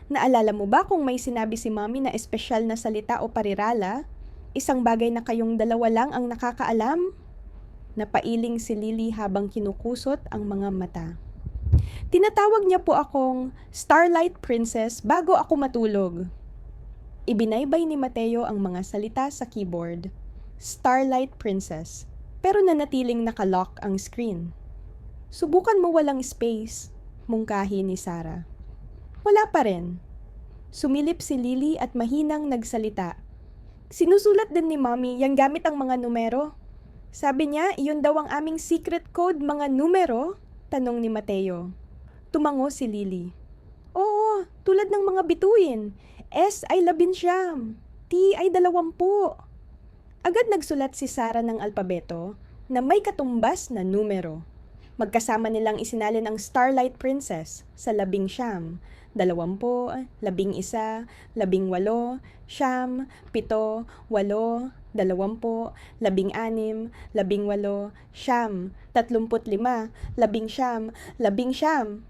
Naalala mo ba kung may sinabi si Mommy na espesyal na salita o parirala? Isang bagay na kayong dalawa lang ang nakakaalam?" Napailing si Lily habang kinukusot ang mga mata. "Tinatawag niya po akong Starlight Princess bago ako matulog." Ibinaybay ni Mateo ang mga salita sa keyboard. Starlight Princess. Pero nanatiling nakalock ang screen. "Subukan mo walang space," mungkahi ni Sarah. Wala pa rin. Sumilip si Lily at mahinang nagsalita. "Sinusulat din ni Mommy yang gamit ang mga numero. Sabi niya, iyon daw ang aming secret code, mga numero?" Tanong ni Mateo. Tumango si Lily. "Oo, tulad ng mga bituin. S ay 19, T ay 20. Agad nagsulat si Sarah ng alpabeto na may katumbas na numero. Magkasama nilang isinalin ang Starlight Princess sa 19, 20, 11, 18, 9, 7, 8, 20, 16, 18, 9, 35, 11, 11.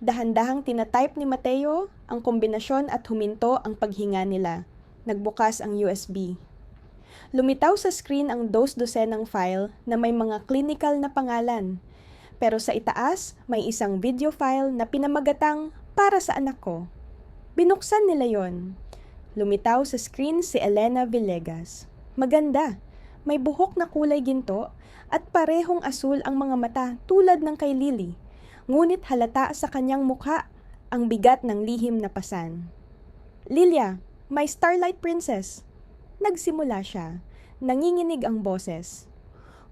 Dahan-dahang tinatype ni Mateo ang kombinasyon at huminto ang paghinga nila. Nagbukas ang USB. Lumitaw sa screen ang dos-dosenang file na may mga clinical na pangalan. Pero sa itaas, may isang video file na pinamagatang "para sa anak ko." Binuksan nila yon. Lumitaw sa screen si Elena Villegas. Maganda, may buhok na kulay ginto at parehong asul ang mga mata tulad ng kay Lily. Ngunit halata sa kanyang mukha ang bigat ng lihim na pasan. "Lilia, my Starlight Princess." Nagsimula siya. Nanginginig ang boses.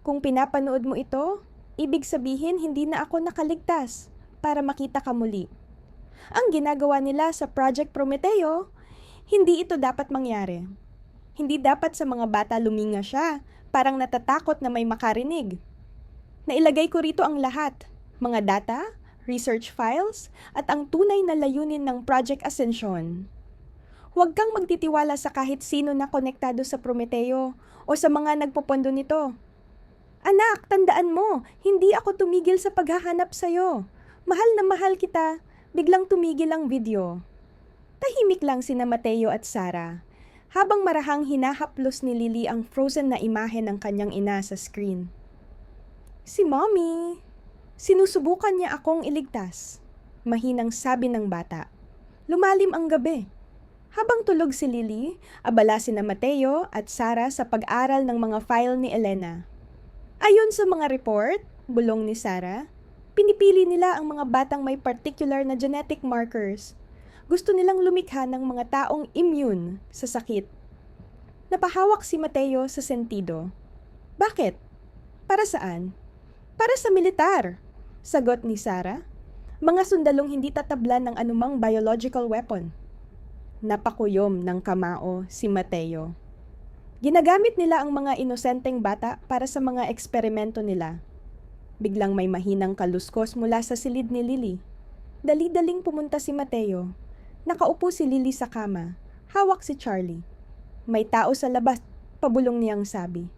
"Kung pinapanood mo ito, ibig sabihin hindi na ako nakaligtas para makita ka muli. Ang ginagawa nila sa Project Prometeo, hindi ito dapat mangyari. Hindi dapat sa mga bata luminga siya, parang natatakot na may makarinig. Nailagay ko rito ang lahat, mga data, research files, at ang tunay na layunin ng Project Ascension. Huwag kang magtitiwala sa kahit sino na konektado sa Prometeo o sa mga nagpopondo nito. Anak, tandaan mo, hindi ako tumigil sa paghahanap sa'yo. Mahal na mahal kita." Biglang tumigil ang video. Tahimik lang sina Mateo at Sarah, habang marahang hinahaplos ni Lily ang frozen na imahe ng kanyang ina sa screen. "Si Mommy, sinusubukan niya akong iligtas," mahinang sabi ng bata. Lumalim ang gabi. Habang tulog si Lily, abala sina Mateo at Sarah sa pag-aral ng mga file ni Elena. Ayon sa mga report, bulong ni Sarah, pinipili nila ang mga batang may particular na genetic markers. Gusto nilang lumikha ng mga taong immune sa sakit. Napahawak si Mateo sa sentido. "Bakit? Para saan?" "Para sa militar," sagot ni Sarah. "Mga sundalong hindi tatablan ng anumang biological weapon." Napakuyom ng kamao si Mateo. Ginagamit nila ang mga inosenteng bata para sa mga eksperimento nila. Biglang may mahinang kaluskos mula sa silid ni Lily. Dali-daling pumunta si Mateo. Nakaupo si Lily sa kama. Hawak si Charlie. "May tao sa labas," pabulong niyang sabi.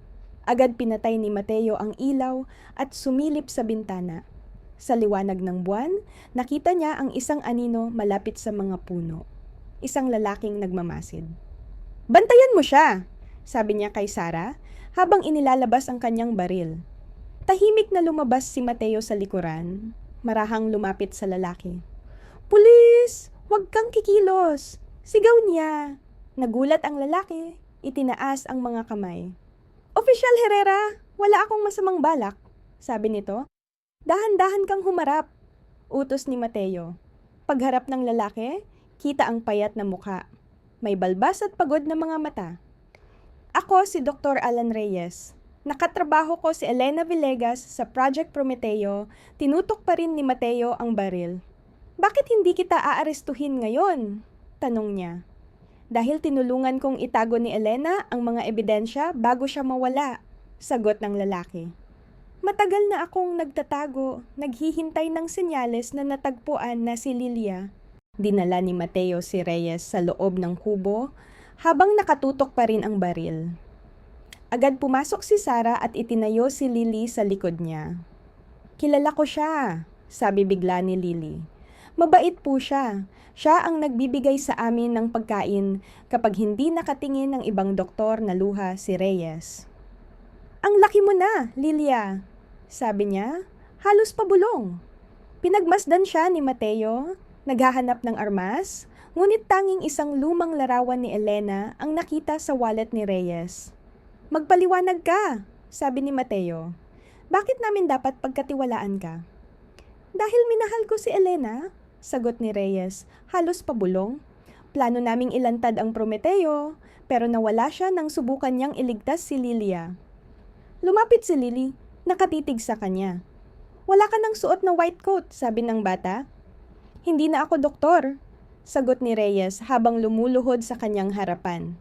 Agad pinatay ni Mateo ang ilaw at sumilip sa bintana. Sa liwanag ng buwan, nakita niya ang isang anino malapit sa mga puno. Isang lalaking nagmamasid. "Bantayan mo siya," sabi niya kay Sarah habang inilalabas ang kanyang baril. Tahimik na lumabas si Mateo sa likuran. Marahang lumapit sa lalaki. "Pulis! Huwag kang kikilos!" Sigaw niya. Nagulat ang lalaki. Itinaas ang mga kamay. "Opisyal Herrera, wala akong masamang balak," sabi nito. "Dahan-dahan kang humarap," utos ni Mateo. Pagharap ng lalaki, kita ang payat na mukha. may balbas at pagod na mga mata. Ako si Dr. Alan Reyes. Nakatrabaho ko si Elena Villegas sa Project Prometeo, tinutok pa rin ni Mateo ang baril. Bakit hindi kita aarestuhin ngayon? Tanong niya. Dahil tinulungan kong itago ni Elena ang mga ebidensya bago siya mawala, sagot ng lalaki. Matagal na akong nagtatago, naghihintay ng senyales na natagpuan na si Lilia. Dinala ni Mateo si Reyes sa loob ng kubo habang nakatutok pa rin ang baril. Agad pumasok si Sarah at itinayo si Lily sa likod niya. Kilala ko siya, sabi bigla ni Lily. Mabait po siya. Siya ang nagbibigay sa amin ng pagkain kapag hindi nakatingin ng ibang doktor na luha si Reyes. Ang laki mo na, Lilia, sabi niya. Halos pabulong. Pinagmasdan siya ni Mateo, naghahanap ng armas, ngunit tanging isang lumang larawan ni Elena ang nakita sa wallet ni Reyes. Magpaliwanag ka, sabi ni Mateo. Bakit namin dapat pagkatiwalaan ka? Dahil minahal ko si Elena, sagot ni Reyes, halos pabulong. Plano naming ilantad ang Prometeo, pero nawala siya nang subukan niyang iligtas si Lilia. Lumapit si Lily, nakatitig sa kanya. Wala ka nang suot na white coat, sabi ng bata. Hindi na ako doktor, sagot ni Reyes habang lumuluhod sa kanyang harapan.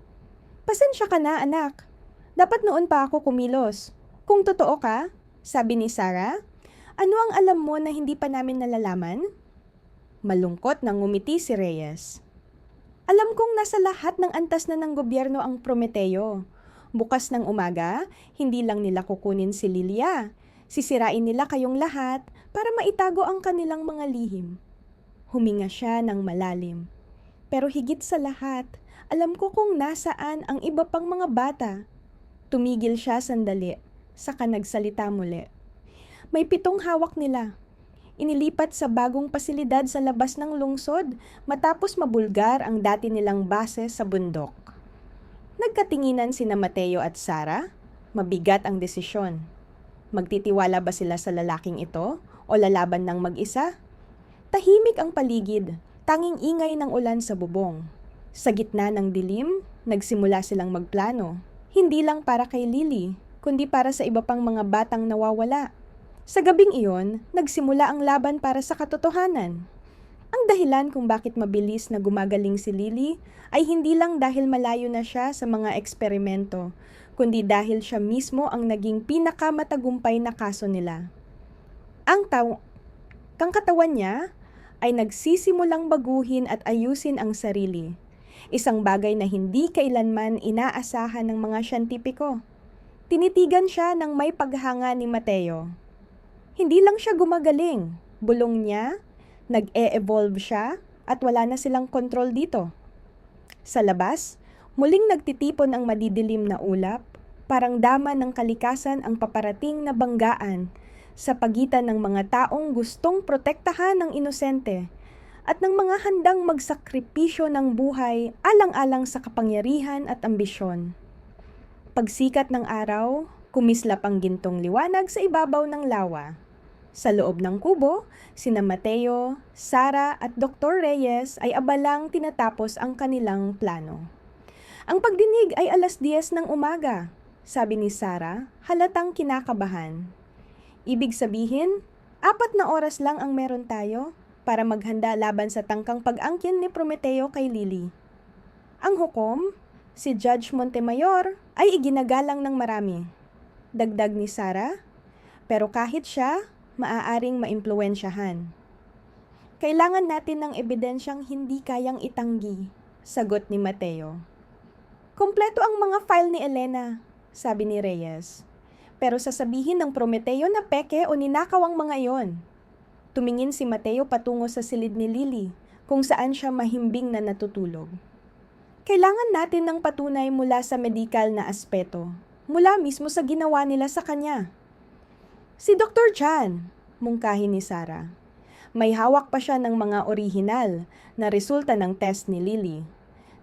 Pasensya ka na, anak. Dapat noon pa ako kumilos. Kung totoo ka, sabi ni Sarah, ano ang alam mo na hindi pa namin nalalaman? Malungkot nang ngumiti si Reyes. Alam kong nasa lahat ng antas na ng gobyerno ang Prometeo. Bukas ng umaga, hindi lang nila kukunin si Lilia. Sisirain nila kayong lahat para maitago ang kanilang mga lihim. Huminga siya ng malalim. Pero higit sa lahat, alam ko kung nasaan ang iba pang mga bata. Tumigil siya sandali, saka nagsalita muli. May 7 hawak nila. Inilipat sa bagong pasilidad sa labas ng lungsod matapos mabulgar ang dati nilang base sa bundok. Nagkatinginan sina Mateo at Sarah. Mabigat ang desisyon. Magtitiwala ba sila sa lalaking ito o lalaban ng mag-isa? Tahimik ang paligid, tanging ingay ng ulan sa bubong. Sa gitna ng dilim, nagsimula silang magplano. Hindi lang para kay Lily, kundi para sa iba pang mga batang nawawala. Sa gabing iyon, nagsimula ang laban para sa katotohanan. Ang dahilan kung bakit mabilis na gumagaling si Lily ay hindi lang dahil malayo na siya sa mga eksperimento, kundi dahil siya mismo ang naging pinakamatagumpay na kaso nila. Ang katawan niya ay nagsisimulang baguhin at ayusin ang sarili. Isang bagay na hindi kailanman inaasahan ng mga siyentipiko. Tinitigan siya ng may paghanga ni Mateo. Hindi lang siya gumagaling, bulong niya, nag-e-evolve siya at wala na silang kontrol dito. Sa labas, muling nagtitipon ang madidilim na ulap, parang dama ng kalikasan ang paparating na banggaan sa pagitan ng mga taong gustong protektahan ng inosente at ng mga handang magsakripisyo ng buhay alang-alang sa kapangyarihan at ambisyon. Pagsikat ng araw, kumislap ang gintong liwanag sa ibabaw ng lawa. Sa loob ng kubo, sina Mateo, Sarah at Dr. Reyes ay abalang tinatapos ang kanilang plano. Ang pagdinig ay 10:00 ng umaga, sabi ni Sarah, halatang kinakabahan. Ibig sabihin, 4 na oras lang ang meron tayo para maghanda laban sa tangkang pag-angkin ni Prometeo kay Lily. Ang hukom, si Judge Montemayor, ay iginagalang ng marami. Dagdag ni Sarah, pero kahit siya, maaaring maimpluwensyahan. Kailangan natin ng ebidensyang hindi kayang itanggi, sagot ni Mateo. Kompleto ang mga file ni Elena, sabi ni Reyes. Pero sasabihin ng Prometeo na peke o ninakaw ang mga iyon. Tumingin si Mateo patungo sa silid ni Lily, kung saan siya mahimbing na natutulog. Kailangan natin ng patunay mula sa medikal na aspeto, mula mismo sa ginawa nila sa kanya. Si Dr. Chan, mungkahi ni Sarah. May hawak pa siya ng mga orihinal na resulta ng test ni Lily.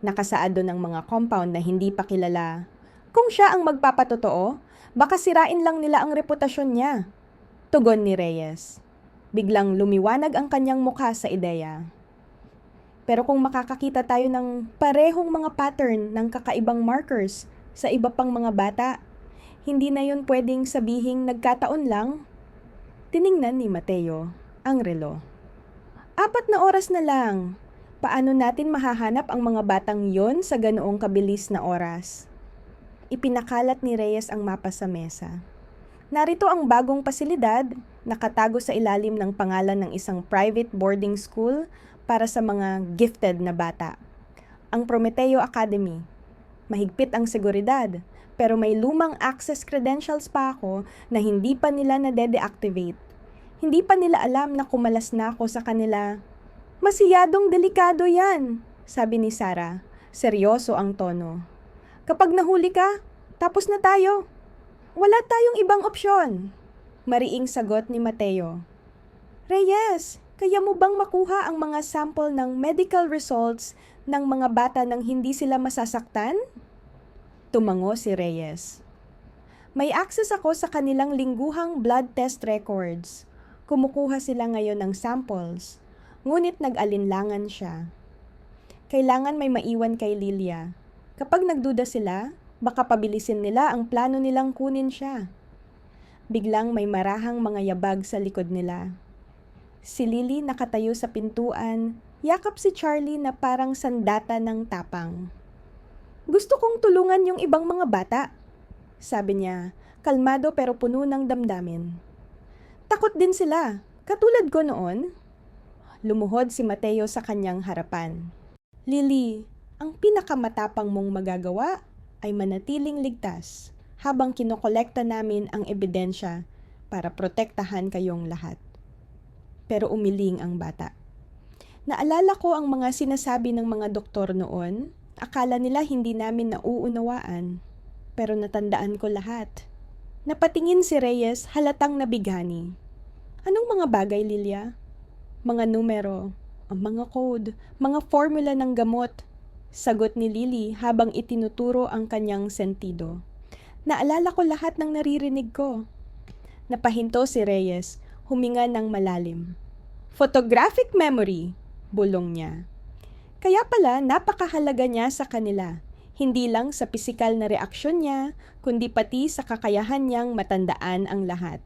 Nakasaad doon ng mga compound na hindi pa kilala. Kung siya ang magpapatotoo, baka sirain lang nila ang reputasyon niya. Tugon ni Reyes. Biglang lumiwanag ang kanyang mukha sa ideya. Pero kung makakakita tayo ng parehong mga pattern ng kakaibang markers sa iba pang mga bata, hindi na yun pwedeng sabihing nagkataon lang. Tiningnan ni Mateo ang relo. 4 oras na lang. Paano natin mahahanap ang mga batang yon sa ganoong kabilis na oras? Ipinakalat ni Reyes ang mapa sa mesa. Narito ang bagong pasilidad, nakatago sa ilalim ng pangalan ng isang private boarding school para sa mga gifted na bata. Ang Prometeo Academy. Mahigpit ang seguridad, pero may lumang access credentials pa ako na hindi pa nila na-deactivate. Hindi pa nila alam na kumalas na ako sa kanila. Masiyadong delikado yan, sabi ni Sarah. Seryoso ang tono. Kapag nahuli ka, tapos na tayo. Wala tayong ibang opsyon. Mariing sagot ni Mateo. Reyes, kaya mo bang makuha ang mga sample ng medical results ng mga bata nang hindi sila masasaktan? Tumango si Reyes. May access ako sa kanilang lingguhang blood test records. Kumukuha sila ngayon ng samples, ngunit nag-alinlangan siya. Kailangan may maiwan kay Lilia. Kapag nagduda sila, baka pabilisin nila ang plano nilang kunin siya. Biglang may marahang mga yabag sa likod nila. Si Lily nakatayo sa pintuan, yakap si Charlie na parang sandata ng tapang. Gusto kong tulungan yung ibang mga bata, sabi niya, kalmado pero puno ng damdamin. Takot din sila, katulad ko noon. Lumuhod si Mateo sa kanyang harapan. Lily, ang pinakamatapang mong magagawa ay manatiling ligtas habang kinokolekta namin ang ebidensya para protektahan kayong lahat. Pero umiling ang bata. Naalala ko ang mga sinasabi ng mga doktor noon. Akala nila hindi namin nauunawaan. Pero natandaan ko lahat. Napatingin si Reyes halatang nabigani. Anong mga bagay, Lilia? Mga numero, ang mga code, mga formula ng gamot. Sagot ni Lily habang itinuturo ang kanyang sentido. Naalala ko lahat ng naririnig ko. Napahinto si Reyes, huminga ng malalim. Photographic memory, bulong niya. Kaya pala napakahalaga niya sa kanila, hindi lang sa pisikal na reaksyon niya, kundi pati sa kakayahan niyang matandaan ang lahat.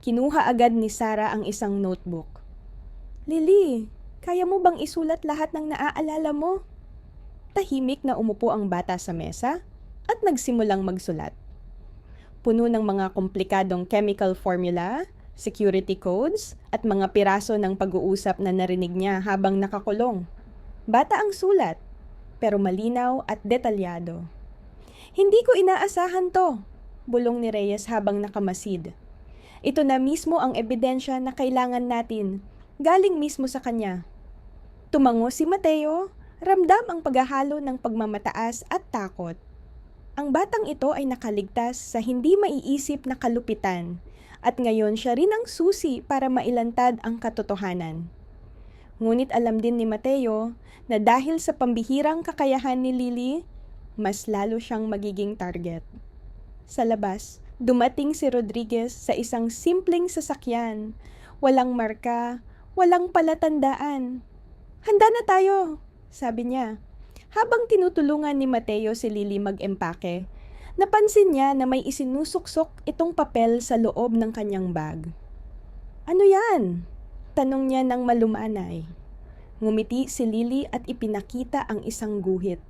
Kinuha agad ni Sarah ang isang notebook. Lily, kaya mo bang isulat lahat ng naaalala mo? Tahimik na umupo ang bata sa mesa at nagsimulang magsulat. Puno ng mga komplikadong chemical formula, security codes, at mga piraso ng pag-uusap na narinig niya habang nakakulong. Bata ang sulat, pero malinaw at detalyado. Hindi ko inaasahan to, bulong ni Reyes habang nakamasid. Ito na mismo ang ebidensya na kailangan natin, galing mismo sa kanya. Tumango si Mateo, ramdam ang paghahalo ng pagmamataas at takot. Ang batang ito ay nakaligtas sa hindi maiisip na kalupitan, at ngayon siya rin ang susi para mailantad ang katotohanan. Ngunit alam din ni Mateo na dahil sa pambihirang kakayahan ni Lily, mas lalo siyang magiging target. Sa labas, dumating si Rodriguez sa isang simpleng sasakyan. Walang marka, walang palatandaan. Handa na tayo, sabi niya. Habang tinutulungan ni Mateo si Lily mag-empake, napansin niya na may isinusuksok itong papel sa loob ng kanyang bag. Ano yan? Tanong niya ng malumanay. Ngumiti si Lily at ipinakita ang isang guhit.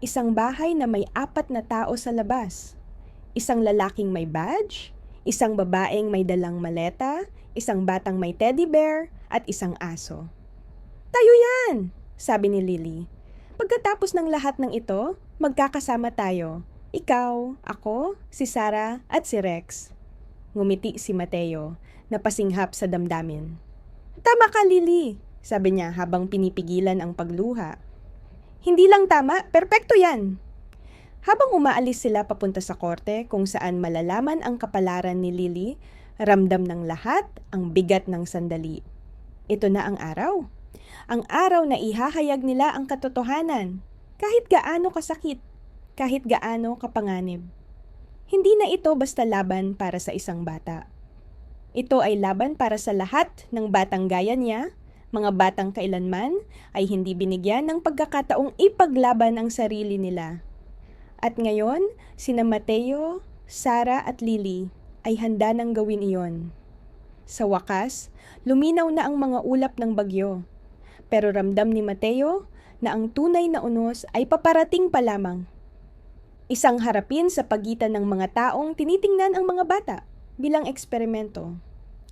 Isang bahay na may 4 na tao sa labas. Isang lalaking may badge, isang babaeng may dalang maleta, isang batang may teddy bear, at isang aso. Tayo yan, sabi ni Lily. Pagkatapos ng lahat ng ito, magkakasama tayo. Ikaw, ako, si Sarah, at si Rex. Ngumiti si Mateo, napasinghap sa damdamin. Tama ka, Lily, sabi niya habang pinipigilan ang pagluha. Hindi lang tama, perpekto yan. Habang umaalis sila papunta sa korte kung saan malalaman ang kapalaran ni Lily, ramdam ng lahat ang bigat ng sandali. Ito na ang araw. Ang araw na ihahayag nila ang katotohanan, kahit gaano kasakit, kahit gaano kapanganib. Hindi na ito basta laban para sa isang bata. Ito ay laban para sa lahat ng batang gaya niya, Mga batang kailanman ay hindi binigyan ng pagkakataong ipaglaban ang sarili nila. At ngayon, sina Mateo, Sarah at Lily ay handa nang gawin iyon. Sa wakas, luminaw na ang mga ulap ng bagyo. Pero ramdam ni Mateo na ang tunay na unos ay paparating pa lamang. Isang harapin sa pagitan ng mga taong tinitingnan ang mga bata bilang eksperimento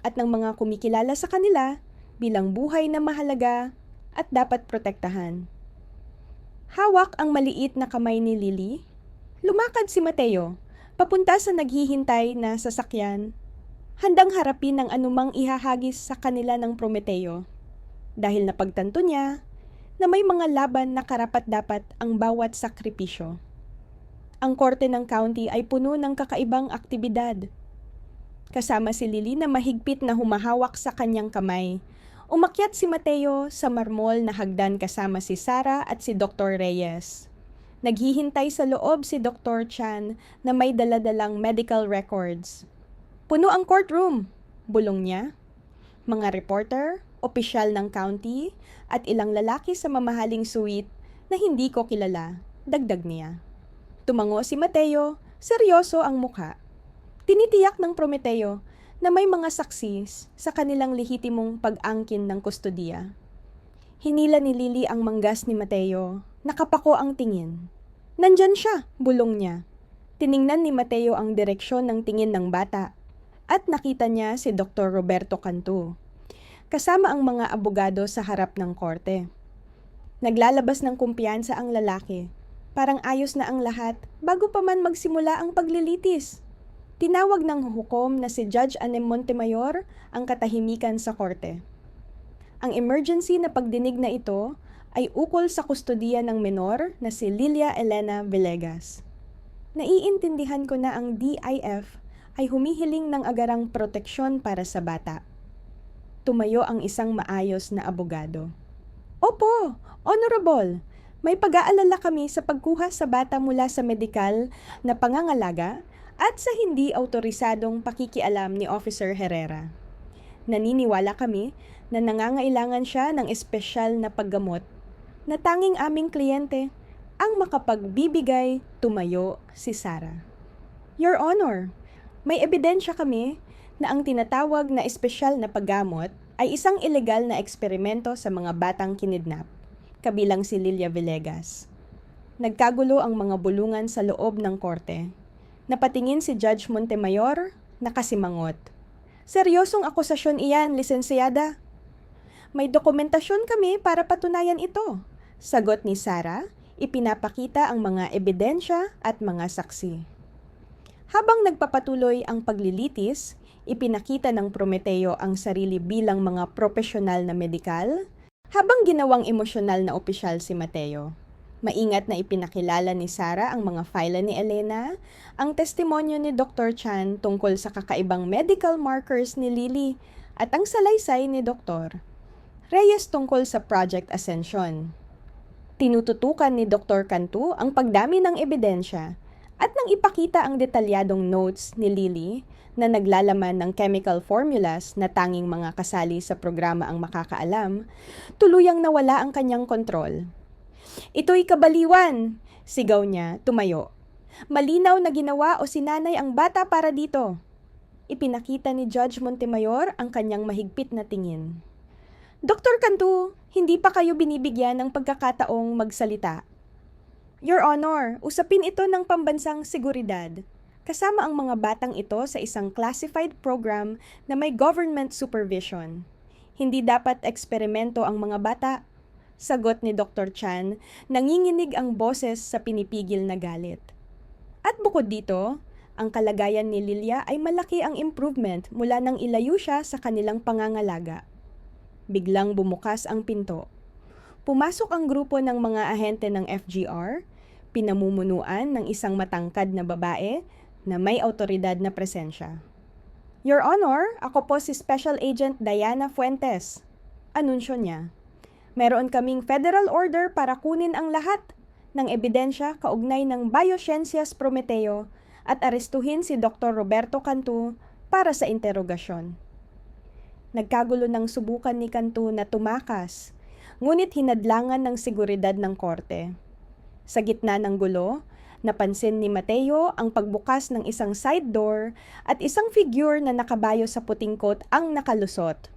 at ng mga kumikilala sa kanila bilang buhay na mahalaga at dapat protektahan. Hawak ang maliit na kamay ni Lily. Lumakad si Mateo, papunta sa naghihintay na sasakyan, handang harapin ang anumang ihahagis sa kanila ng Prometeo. Dahil napagtanto niya na may mga laban na karapat-dapat ang bawat sakripisyo. Ang korte ng county ay puno ng kakaibang aktibidad. Kasama si Lily na mahigpit na humahawak sa kanyang kamay. Umakyat si Mateo sa marmol na hagdan kasama si Sarah at si Dr. Reyes. Naghihintay sa loob si Dr. Chan na may daladalang medical records. Puno ang courtroom, bulong niya. Mga reporter, opisyal ng county, at ilang lalaki sa mamahaling suite na hindi ko kilala, dagdag niya. Tumango si Mateo, seryoso ang mukha. Tinitiyak ng Prometeo na may mga saksi sa kanilang lehitimong pag-angkin ng kustodiya. Hinila ni Lily ang manggas ni Mateo, nakapako ang tingin. Nandyan siya, bulong niya. Tiningnan ni Mateo ang direksyon ng tingin ng bata at nakita niya si Dr. Roberto Cantu, kasama ang mga abogado sa harap ng korte. Naglalabas ng kumpiyansa ang lalaki. Parang ayos na ang lahat bago pa man magsimula ang paglilitis. Tinawag ng hukom na si Judge Anem Montemayor ang katahimikan sa korte. Ang emergency na pagdinig na ito ay ukol sa kustodiya ng menor na si Lilia Elena Villegas. Naiintindihan ko na ang DIF ay humihiling ng agarang proteksyon para sa bata. Tumayo ang isang maayos na abogado. Opo, Honorable, may pag-aalala kami sa pagkuha sa bata mula sa medikal na pangangalaga at sa hindi autorisadong pakikialam ni Officer Herrera. Naniniwala kami na nangangailangan siya ng espesyal na paggamot na tanging aming kliyente ang makapagbibigay. Tumayo si Sarah. Your Honor, may ebidensya kami na ang tinatawag na espesyal na paggamot ay isang ilegal na eksperimento sa mga batang kinidnap, kabilang si Lilia Villegas. Nagkagulo ang mga bulungan sa loob ng korte. Napatingin si Judge Montemayor, nakasimangot. Seryosong akusasyon iyan, lisensyada. May dokumentasyon kami para patunayan ito. Sagot ni Sarah, ipinapakita ang mga ebidensya at mga saksi. Habang nagpapatuloy ang paglilitis, ipinakita ng Prometeo ang sarili bilang mga propesyonal na medikal, habang ginawang emosyonal na opisyal si Mateo. Maingat na ipinakilala ni Sarah ang mga file ni Elena, ang testimonyo ni Dr. Chan tungkol sa kakaibang medical markers ni Lily, at ang salaysay ni Dr. Reyes tungkol sa Project Ascension. Tinututukan ni Dr. Cantu ang pagdami ng ebidensya at nang ipakita ang detalyadong notes ni Lily na naglalaman ng chemical formulas na tanging mga kasali sa programa ang makakaalam, tuluyang nawala ang kanyang kontrol. Ito'y kabaliwan! Sigaw niya, tumayo. Malinaw na ginawa o sinanay ang bata para dito. Ipinakita ni Judge Montemayor ang kanyang mahigpit na tingin. Dr. Cantu, hindi pa kayo binibigyan ng pagkakataong magsalita. Your Honor, usapin ito ng pambansang seguridad. Kasama ang mga batang ito sa isang classified program na may government supervision. Hindi dapat eksperimento ang mga bata. Sagot ni Dr. Chan, nanginginig ang boses sa pinipigil na galit. At bukod dito, ang kalagayan ni Lilia ay malaki ang improvement mula nang ilayo siya sa kanilang pangangalaga. Biglang bumukas ang pinto. Pumasok ang grupo ng mga ahente ng FGR, pinamumunuan ng isang matangkad na babae na may autoridad na presensya. Your Honor, ako po si Special Agent Diana Fuentes. Anunsyo niya. Meron kaming federal order para kunin ang lahat ng ebidensya kaugnay ng Biosciences Prometeo at arestuhin si Dr. Roberto Cantu para sa interogasyon. Nagkagulo ng subukan ni Cantu na tumakas, ngunit hinadlangan ng seguridad ng korte. Sa gitna ng gulo, napansin ni Mateo ang pagbukas ng isang side door at isang figure na nakabayo sa puting coat ang nakalusot.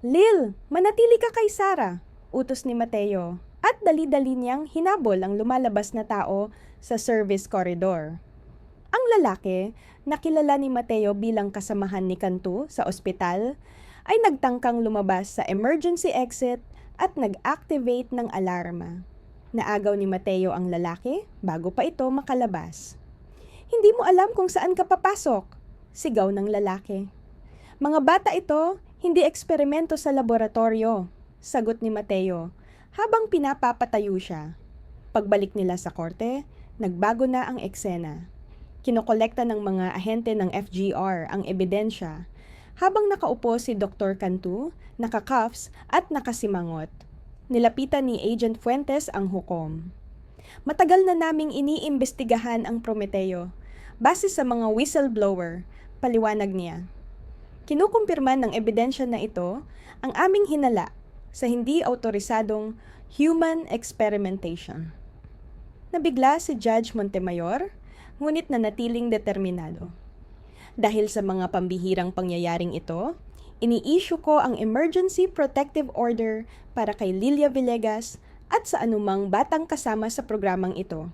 "Lil, manatili ka kay Sarah," utos ni Mateo, at dali-dali niyang hinabol ang lumalabas na tao sa service corridor. Ang lalaki, na kilala ni Mateo bilang kasamahan ni Cantu sa ospital, ay nagtangkang lumabas sa emergency exit at nag-activate ng alarma. Naagaw ni Mateo ang lalaki bago pa ito makalabas. "Hindi mo alam kung saan ka papasok," sigaw ng lalaki. "Mga bata ito, hindi eksperimento sa laboratorio," sagot ni Mateo habang pinapapatayo siya. Pagbalik nila sa korte, nagbago na ang eksena. Kinokolekta ng mga ahente ng FGR ang ebidensya habang nakaupo si Dr. Cantu, naka-cuffs at nakasimangot. Nilapitan ni Agent Fuentes ang hukom. "Matagal na naming iniimbestigahan ang Prometeo base sa mga whistleblower," paliwanag niya. "Kinukumpirma ng ebidensya na ito ang aming hinala sa hindi autorisadong human experimentation." Nabigla si Judge Montemayor, ngunit nanatiling determinado. "Dahil sa mga pambihirang pangyayaring ito, ini-issue ko ang Emergency Protective Order para kay Lilia Villegas at sa anumang batang kasama sa programang ito."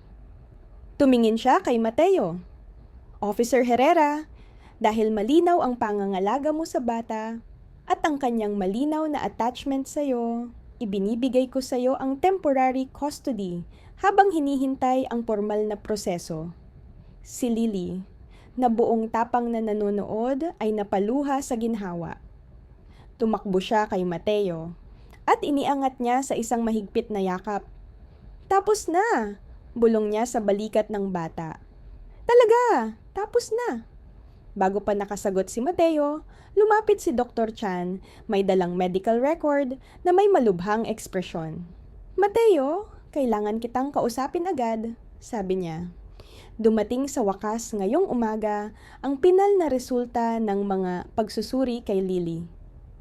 Tumingin siya kay Mateo. "Officer Herrera, dahil malinaw ang pangangalaga mo sa bata at ang kanyang malinaw na attachment sa iyo, ibinibigay ko sa iyo ang temporary custody habang hinihintay ang formal na proseso." Si Lily, na buong tapang na nanonood, ay napaluha sa ginhawa. Tumakbo siya kay Mateo at iniangat niya sa isang mahigpit na yakap. "Tapos na," bulong niya sa balikat ng bata. "Talaga, tapos na." Bago pa nakasagot si Mateo, lumapit si Dr. Chan, may dalang medical record na may malubhang ekspresyon. "Mateo, kailangan kitang kausapin agad," sabi niya. Dumating sa wakas ngayong umaga ang pinal na resulta ng mga pagsusuri kay Lily.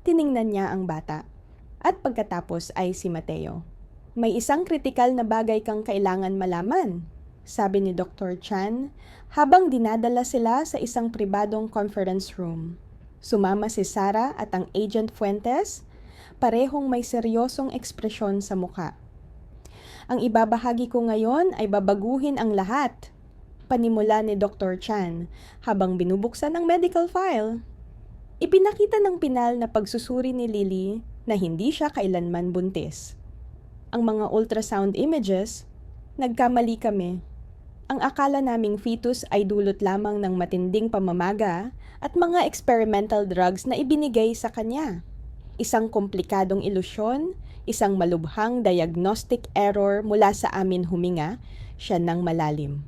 Tiningnan niya ang bata. At pagkatapos ay si Mateo. "May isang kritikal na bagay kang kailangan malaman," sabi ni Dr. Chan habang dinadala sila sa isang pribadong conference room. Sumama si Sarah at ang Agent Fuentes, parehong may seryosong ekspresyon sa muka. "Ang ibabahagi ko ngayon ay babaguhin ang lahat," panimula ni Dr. Chan habang binubuksan ang medical file. Ipinakita ng pinal na pagsusuri ni Lily na hindi siya kailanman buntis. "Ang mga ultrasound images, nagkamali kami. Ang akala naming fetus ay dulot lamang ng matinding pamamaga at mga experimental drugs na ibinigay sa kanya. Isang komplikadong ilusyon, isang malubhang diagnostic error mula sa amin huminga, siya ng malalim.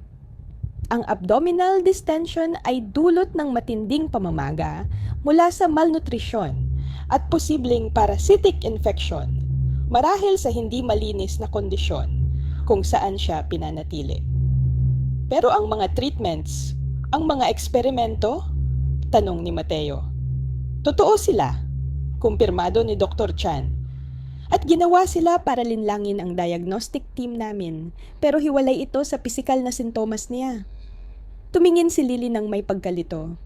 Ang abdominal distension ay dulot ng matinding pamamaga mula sa malnutrisyon at posibleng parasitic infection marahil sa hindi malinis na kondisyon kung saan siya pinanatili. Pero ang mga treatments, ang mga eksperimento?" tanong ni Mateo. "Totoo sila," kumpirmado ni Dr. Chan. "At ginawa sila para linlangin ang diagnostic team namin, pero hiwalay ito sa pisikal na sintomas niya." Tumingin si Lily ng may pagkalito.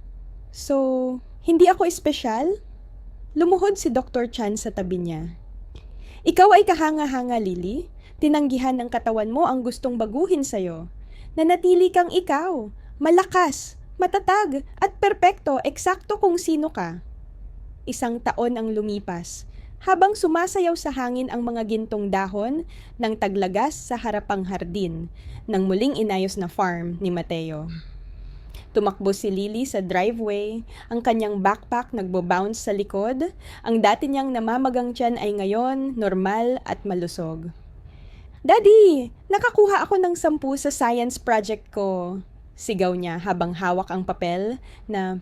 "So, hindi ako espesyal?" Lumuhod si Dr. Chan sa tabi niya. "Ikaw ay kahanga-hanga, Lily. Tinanggihan ng katawan mo ang gustong baguhin sa'yo. Nanatili kang ikaw, malakas, matatag, at perpekto, eksakto kung sino ka." Isang taon ang lumipas, habang sumasayaw sa hangin ang mga gintong dahon ng taglagas sa harapang hardin ng muling inayos na farm ni Mateo. Tumakbo si Lily sa driveway, ang kanyang backpack nagbo-bounce sa likod, ang dati niyang namamagang tiyan ay ngayon normal at malusog. "Daddy, nakakuha ako ng 10 sa science project ko," sigaw niya habang hawak ang papel na